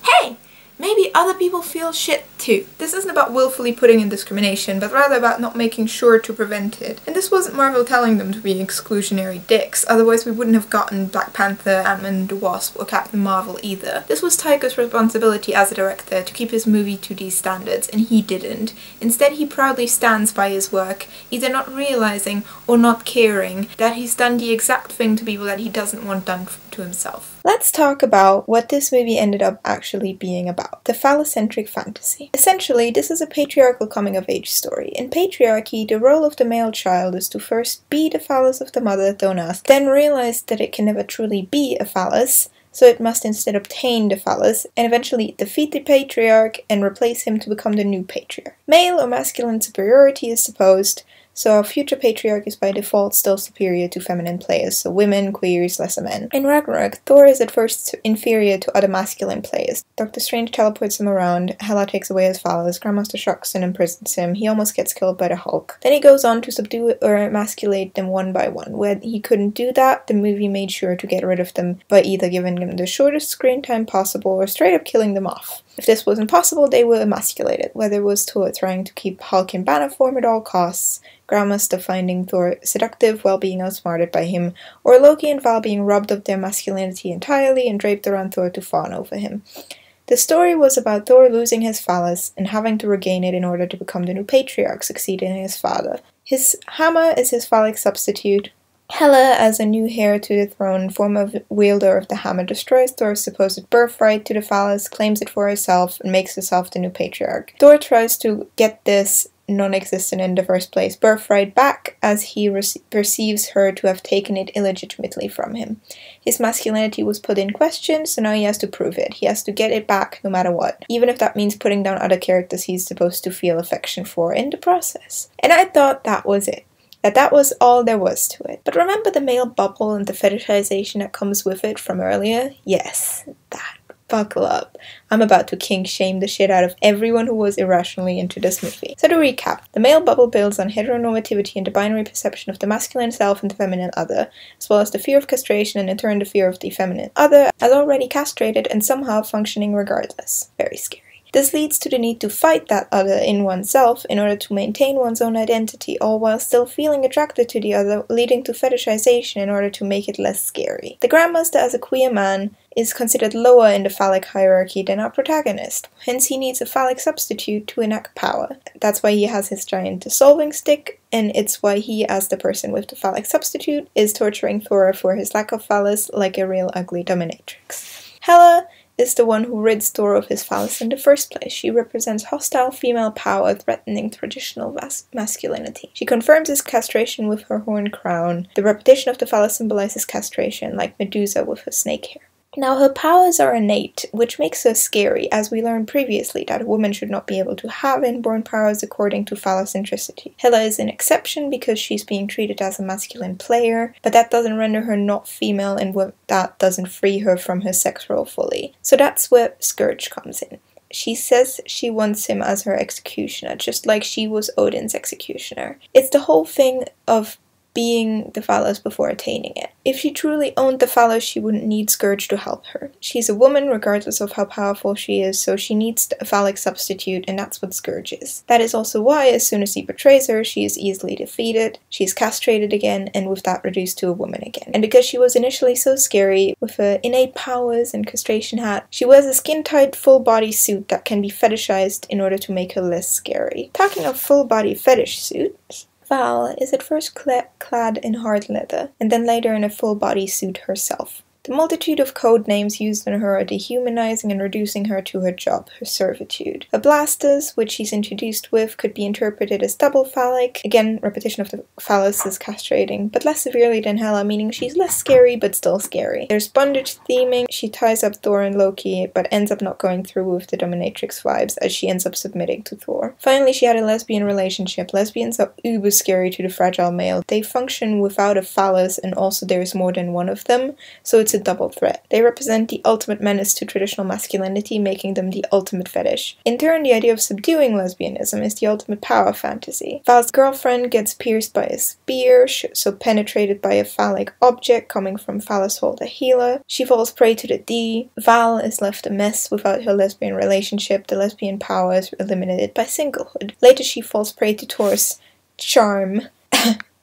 hey, maybe other people feel shit too. This isn't about willfully putting in discrimination, but rather about not making sure to prevent it. And this wasn't Marvel telling them to be exclusionary dicks, otherwise we wouldn't have gotten Black Panther, Ant-Man and the Wasp, or Captain Marvel either. This was Taika's responsibility as a director to keep his movie to these standards, and he didn't. Instead, he proudly stands by his work, either not realizing or not caring that he's done the exact thing to people that he doesn't want done to himself. Let's talk about what this movie ended up actually being about. The phallocentric fantasy. Essentially, this is a patriarchal coming-of-age story. In patriarchy, the role of the male child is to first be the phallus of the mother, Thonas, then realize that it can never truly be a phallus, so it must instead obtain the phallus, and eventually defeat the patriarch and replace him to become the new patriarch. Male or masculine superiority is supposed, so our future patriarch is by default still superior to feminine players, so women, queers, lesser men. In Ragnarok, Thor is at first inferior to other masculine players. Doctor Strange teleports him around, Hela takes away his phallus, Grandmaster shocks and imprisons him, he almost gets killed by the Hulk. Then he goes on to subdue or emasculate them one by one. When he couldn't do that, the movie made sure to get rid of them by either giving them the shortest screen time possible or straight up killing them off. If this wasn't possible, they were emasculated, whether it was Thor trying to keep Hulk in banner form at all costs, Grandmaster finding Thor seductive while being outsmarted by him, or Loki and Val being robbed of their masculinity entirely and draped around Thor to fawn over him. The story was about Thor losing his phallus and having to regain it in order to become the new patriarch, succeeding his father. His hammer is his phallic substitute. Hela, as a new heir to the throne, former wielder of the hammer, destroys Thor's supposed birthright to the phallus, claims it for herself, and makes herself the new patriarch. Thor tries to get this non-existent in the first place birthright back, as he perceives her to have taken it illegitimately from him. His masculinity was put in question, so now he has to prove it. He has to get it back no matter what, even if that means putting down other characters he's supposed to feel affection for in the process. And I thought that was it. That was all there was to it. But remember the male bubble and the fetishization that comes with it from earlier? Yes, that. Buckle up. I'm about to kink shame the shit out of everyone who was irrationally into this movie. So to recap, the male bubble builds on heteronormativity and the binary perception of the masculine self and the feminine other, as well as the fear of castration and in turn the fear of the feminine other as already castrated and somehow functioning regardless. Very scary. This leads to the need to fight that other in oneself in order to maintain one's own identity, all while still feeling attracted to the other, leading to fetishization in order to make it less scary. The Grandmaster, as a queer man, is considered lower in the phallic hierarchy than our protagonist, hence he needs a phallic substitute to enact power. That's why he has his giant dissolving stick, and it's why he, as the person with the phallic substitute, is torturing Thor for his lack of phallus like a real ugly dominatrix. Hela is the one who rids Thor of his phallus in the first place. She represents hostile female power threatening traditional masculinity. She confirms his castration with her horn crown. The repetition of the phallus symbolizes castration, like Medusa with her snake hair. Now, her powers are innate, which makes her scary, as we learned previously that a woman should not be able to have inborn powers according to phallocentricity. Hela is an exception because she's being treated as a masculine player, but that doesn't render her not female and that doesn't free her from her sex role fully. So that's where Scourge comes in. She says she wants him as her executioner, just like she was Odin's executioner. It's the whole thing of being the phallus before attaining it. If she truly owned the phallus, she wouldn't need Scourge to help her. She's a woman regardless of how powerful she is, so she needs a phallic substitute, and that's what Scourge is. That is also why, as soon as he betrays her, she is easily defeated, she's castrated again, and with that reduced to a woman again. And because she was initially so scary, with her innate powers and castration hat, she wears a skin-tight full-body suit that can be fetishized in order to make her less scary. Talking of full-body fetish suits, Val is at first clad in hard leather, and then later in a full-body suit herself. The multitude of code names used on her are dehumanizing and reducing her to her job, her servitude. Her blasters, which she's introduced with, could be interpreted as double phallic. Again, repetition of the phallus is castrating, but less severely than Hela, meaning she's less scary but still scary. There's bondage theming. She ties up Thor and Loki, but ends up not going through with the dominatrix vibes, as she ends up submitting to Thor. Finally, she had a lesbian relationship. Lesbians are uber scary to the fragile male. They function without a phallus, and also there's more than one of them, so it's a double threat. They represent the ultimate menace to traditional masculinity, making them the ultimate fetish. In turn, the idea of subduing lesbianism is the ultimate power fantasy. Val's girlfriend gets pierced by a spear, so penetrated by a phallic object coming from Phallus the healer. She falls prey to the D. Val is left a mess without her lesbian relationship. The lesbian power is eliminated by singlehood. Later she falls prey to Thor's charm,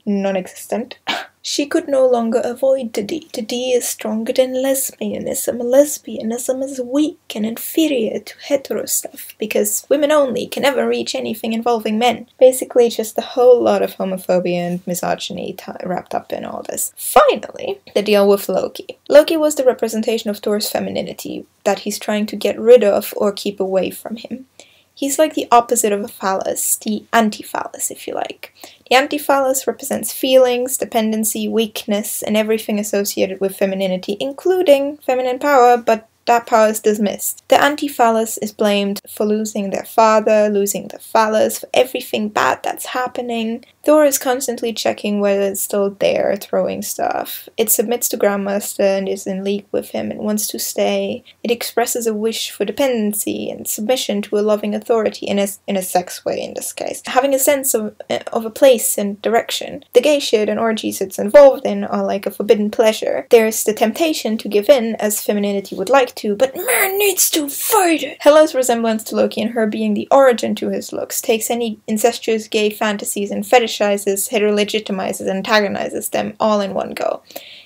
non-existent. She could no longer avoid the D. The D is stronger than lesbianism. Lesbianism is weak and inferior to hetero stuff, because women only can never reach anything involving men. Basically just a whole lot of homophobia and misogyny wrapped up in all this. Finally, the deal with Loki. Loki was the representation of Thor's femininity that he's trying to get rid of or keep away from him. He's like the opposite of a phallus, the anti-phallus if you like. The anti-phallus represents feelings, dependency, weakness, and everything associated with femininity, including feminine power, but that power is dismissed. The anti-phallus is blamed for losing their father, losing the phallus, for everything bad that's happening. Thor is constantly checking whether it's still there, throwing stuff. It submits to Grandmaster and is in league with him and wants to stay. It expresses a wish for dependency and submission to a loving authority, in a sex way in this case. Having a sense of a place and direction. The gay shit and orgies it's involved in are like a forbidden pleasure. There's the temptation to give in, as femininity would like to, but man needs to fight it! Hela's resemblance to Loki and her being the origin to his looks takes any incestuous gay fantasies and fetishizes, heterolegitimizes, and antagonizes them all in one go.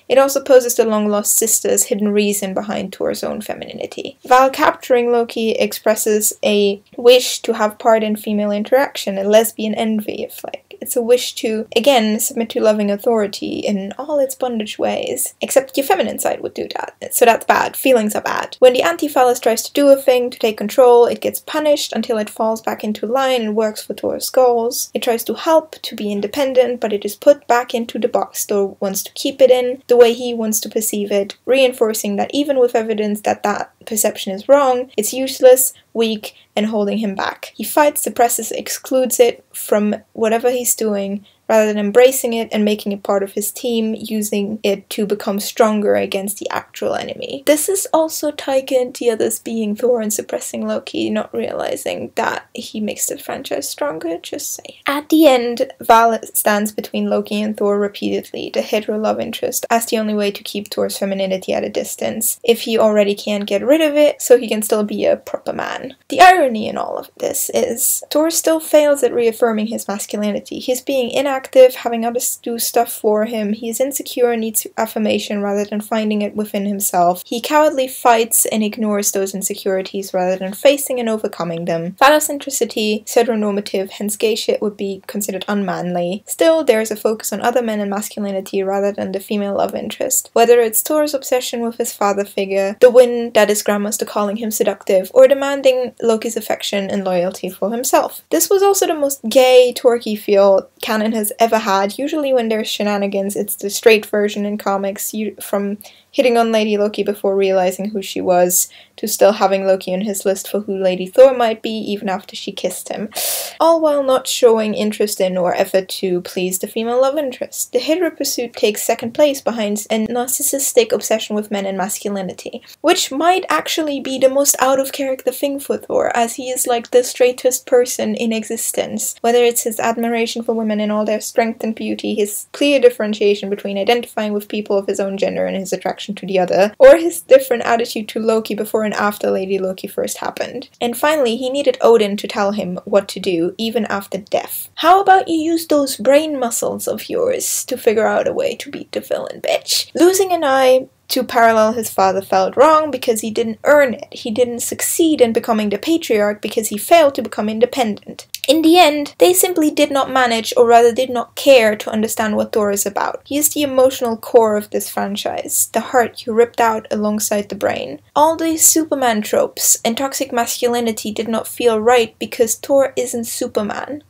It also poses the long-lost sister's hidden reason behind Thor's own femininity. Val capturing Loki expresses a wish to have part in female interaction, a lesbian envy, if like. It's a wish to, again, submit to loving authority in all its bondage ways. Except your feminine side would do that. So that's bad. Feelings are bad. When the anti-phallus tries to do a thing, to take control, it gets punished until it falls back into line and works for Thor's goals. It tries to help, to be independent, but it is put back into the box Thor wants to keep it in, the way he wants to perceive it, reinforcing that even with evidence that that perception is wrong, it's useless, weak, and holding him back. He fights, suppresses, excludes it from whatever he's doing, rather than embracing it and making it part of his team, using it to become stronger against the actual enemy. This is also Taika and the others being Thor and suppressing Loki, not realizing that he makes the franchise stronger, just saying. At the end, Val stands between Loki and Thor repeatedly, the hetero love interest, as the only way to keep Thor's femininity at a distance, if he already can't get rid of it, so he can still be a proper man. The irony in all of this is, Thor still fails at reaffirming his masculinity. He's being inactive, having others do stuff for him. He is insecure and needs affirmation rather than finding it within himself. He cowardly fights and ignores those insecurities rather than facing and overcoming them. Phallocentricity, heteronormative, hence gay shit would be considered unmanly. Still, there is a focus on other men and masculinity rather than the female love interest. Whether it's Thor's obsession with his father figure, the win that is Grandmaster calling him seductive, or demanding Loki's affection and loyalty for himself. This was also the most gay, torquey feel canon has ever had. Usually when there's shenanigans, it's the straight version in comics, from hitting on Lady Loki before realizing who she was, to still having Loki on his list for who Lady Thor might be even after she kissed him. All while not showing interest in or effort to please the female love interest. The hetero pursuit takes second place behind a narcissistic obsession with men and masculinity, which might actually be the most out-of-character thing for Thor, as he is like the straightest person in existence. Whether it's his admiration for women in all their strength and beauty, his clear differentiation between identifying with people of his own gender and his attraction to the other, or his different attitude to Loki before and after Lady Loki first happened. And finally, he needed Odin to tell him what to do, even after death. How about you use those brain muscles of yours to figure out a way to beat the villain, bitch? Losing an eye to parallel his father felt wrong because he didn't earn it. He didn't succeed in becoming the patriarch because he failed to become independent. In the end, they simply did not manage, or rather did not care, to understand what Thor is about. He is the emotional core of this franchise, the heart you ripped out alongside the brain. All these Superman tropes and toxic masculinity did not feel right because Thor isn't Superman.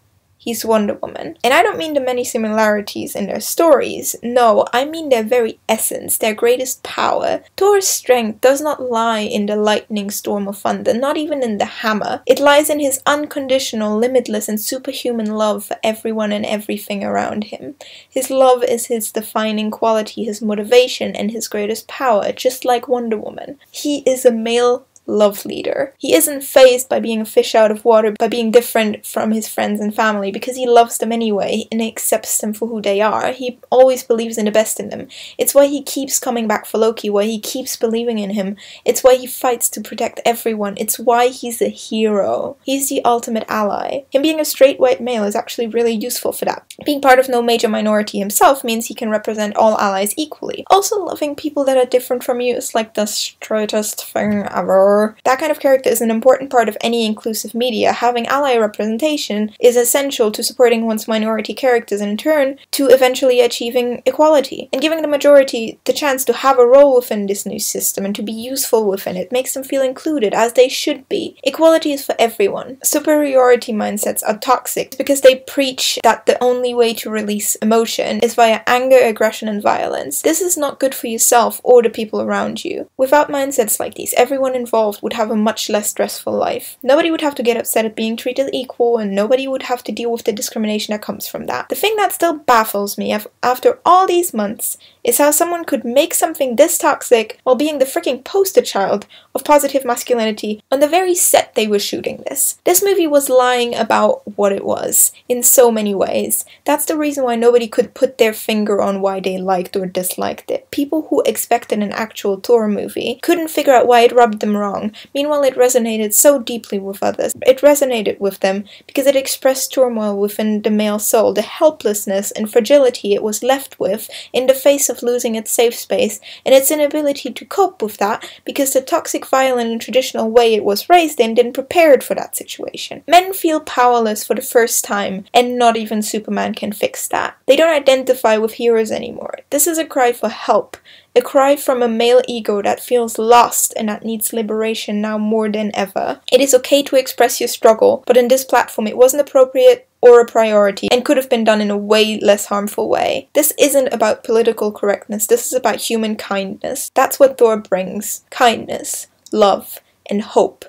he's Wonder Woman. And I don't mean the many similarities in their stories, no, I mean their very essence, their greatest power. Thor's strength does not lie in the lightning storm of thunder, not even in the hammer. It lies in his unconditional, limitless, and superhuman love for everyone and everything around him. His love is his defining quality, his motivation, and his greatest power, just like Wonder Woman. He is a male love leader. He isn't fazed by being a fish out of water, by being different from his friends and family, because he loves them anyway and accepts them for who they are. He always believes in the best in them. It's why he keeps coming back for Loki, why he keeps believing in him. It's why he fights to protect everyone. It's why he's a hero. He's the ultimate ally. Him being a straight white male is actually really useful for that. Being part of no major minority himself means he can represent all allies equally. Also, loving people that are different from you is like the straightest thing ever. That kind of character is an important part of any inclusive media. Having ally representation is essential to supporting one's minority characters and in turn to eventually achieving equality. And giving the majority the chance to have a role within this new system and to be useful within it makes them feel included, as they should be. Equality is for everyone. Superiority mindsets are toxic because they preach that the only way to release emotion is via anger, aggression, and violence. This is not good for yourself or the people around you. Without mindsets like these, everyone involved would have a much less stressful life. Nobody would have to get upset at being treated equal, and nobody would have to deal with the discrimination that comes from that. The thing that still baffles me after all these months is how someone could make something this toxic while being the freaking poster child of positive masculinity on the very set they were shooting this. This movie was lying about what it was in so many ways. That's the reason why nobody could put their finger on why they liked or disliked it. People who expected an actual Thor movie couldn't figure out why it rubbed them wrong. Meanwhile, it resonated so deeply with others. It resonated with them because it expressed turmoil within the male soul, the helplessness and fragility it was left with in the face of losing its safe space, and its inability to cope with that because the toxic, violent, and traditional way it was raised in didn't prepare it for that situation. Men feel powerless for the first time, and not even Superman can fix that. They don't identify with heroes anymore. This is a cry for help. A cry from a male ego that feels lost and that needs liberation now more than ever. It is okay to express your struggle, but in this platform it wasn't appropriate or a priority and could have been done in a way less harmful way. This isn't about political correctness, this is about human kindness. That's what Thor brings. Kindness, love, and hope.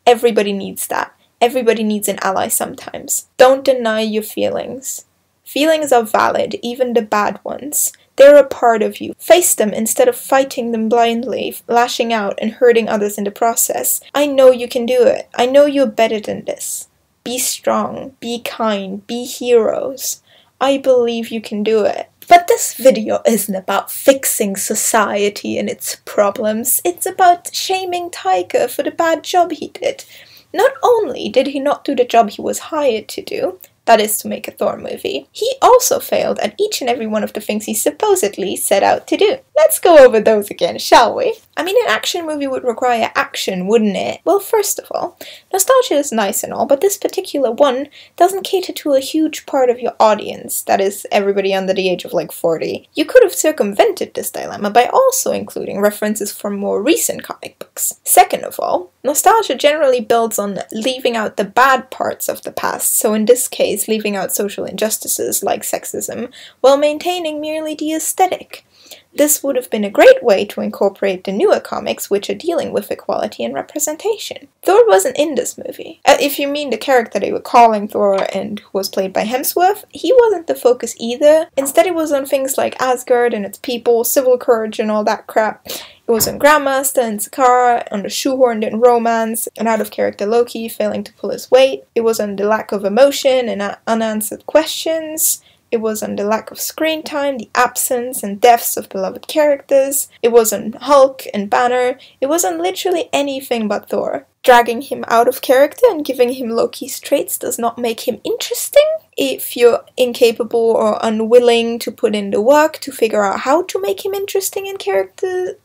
Everybody needs that. Everybody needs an ally sometimes. Don't deny your feelings. Feelings are valid, even the bad ones. They're a part of you. Face them instead of fighting them blindly, lashing out and hurting others in the process. I know you can do it. I know you're better than this. Be strong, be kind, be heroes. I believe you can do it. But this video isn't about fixing society and its problems. It's about shaming Taika for the bad job he did. Not only did he not do the job he was hired to do, that is to make a Thor movie, he also failed at each and every one of the things he supposedly set out to do. Let's go over those again, shall we? I mean, an action movie would require action, wouldn't it? Well, first of all, nostalgia is nice and all, but this particular one doesn't cater to a huge part of your audience, that is, everybody under the age of like 40. You could have circumvented this dilemma by also including references from more recent comic books. Second of all, nostalgia generally builds on leaving out the bad parts of the past, so in this case, leaving out social injustices like sexism, while maintaining merely the aesthetic. This would have been a great way to incorporate the newer comics which are dealing with equality and representation. Thor wasn't in this movie. If you mean the character they were calling Thor and who was played by Hemsworth, he wasn't the focus either. Instead it was on things like Asgard and its people, civil courage and all that crap. It was on Grandmaster and Sakaar, on the shoehorned in romance, and out-of-character Loki failing to pull his weight. It was on the lack of emotion and unanswered questions. It was on the lack of screen time, the absence and deaths of beloved characters. It was on Hulk and Banner. It was on literally anything but Thor. Dragging him out of character and giving him Loki's traits does not make him interesting. If you're incapable or unwilling to put in the work to figure out how to make him interesting in character,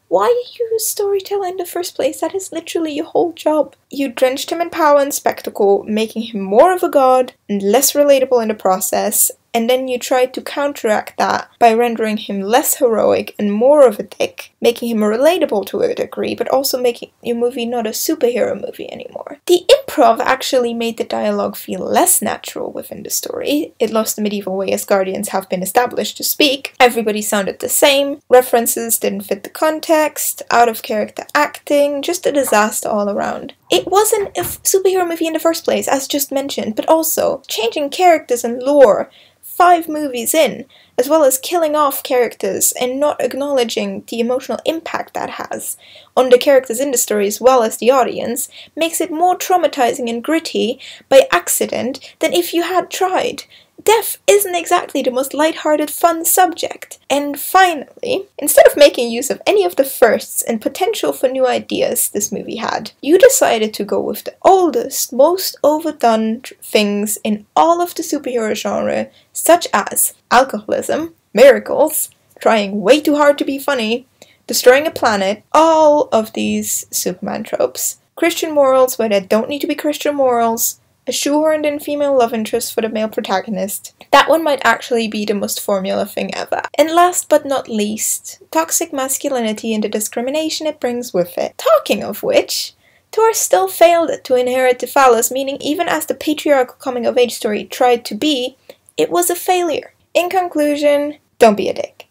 why use storyteller in the first place? That is literally your whole job. You drenched him in power and spectacle, making him more of a god and less relatable in the process, and then you try to counteract that by rendering him less heroic and more of a dick, making him relatable to a degree, but also making your movie not a superhero movie anymore. The improv actually made the dialogue feel less natural within the story. It lost the medieval way Asgardians have been established to speak. Everybody sounded the same, references didn't fit the context, out of character acting, just a disaster all around. It wasn't a superhero movie in the first place, as just mentioned, but also changing characters and lore 5 movies in, as well as killing off characters and not acknowledging the emotional impact that has on the characters in the story as well as the audience, makes it more traumatizing and gritty by accident than if you had tried. Death isn't exactly the most lighthearted, fun subject. And finally, instead of making use of any of the firsts and potential for new ideas this movie had, you decided to go with the oldest, most overdone things in all of the superhero genre, such as alcoholism, miracles, trying way too hard to be funny, destroying a planet, all of these Superman tropes, Christian morals where there don't need to be Christian morals, a shoehorned in female love interest for the male protagonist. That one might actually be the most formula thing ever. And last but not least, toxic masculinity and the discrimination it brings with it. Talking of which, Thor still failed to inherit the phallus, meaning even as the patriarchal coming-of-age story tried to be, it was a failure. In conclusion, don't be a dick.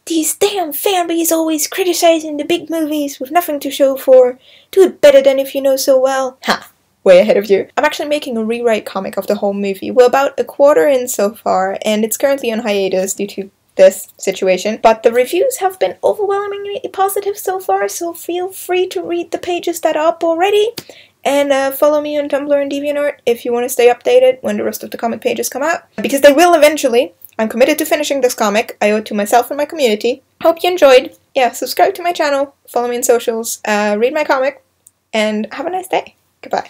These damn fanboys always criticizing the big movies with nothing to show for. Do it better than if you know so well. Ha! Way ahead of you. I'm actually making a rewrite comic of the whole movie. We're about a quarter in so far, and it's currently on hiatus due to this situation, but the reviews have been overwhelmingly positive so far, so feel free to read the pages that are up already, and follow me on Tumblr and DeviantArt if you want to stay updated when the rest of the comic pages come out, because they will eventually. I'm committed to finishing this comic. I owe it to myself and my community. Hope you enjoyed. Yeah, subscribe to my channel, follow me on socials, read my comic, and have a nice day. Goodbye.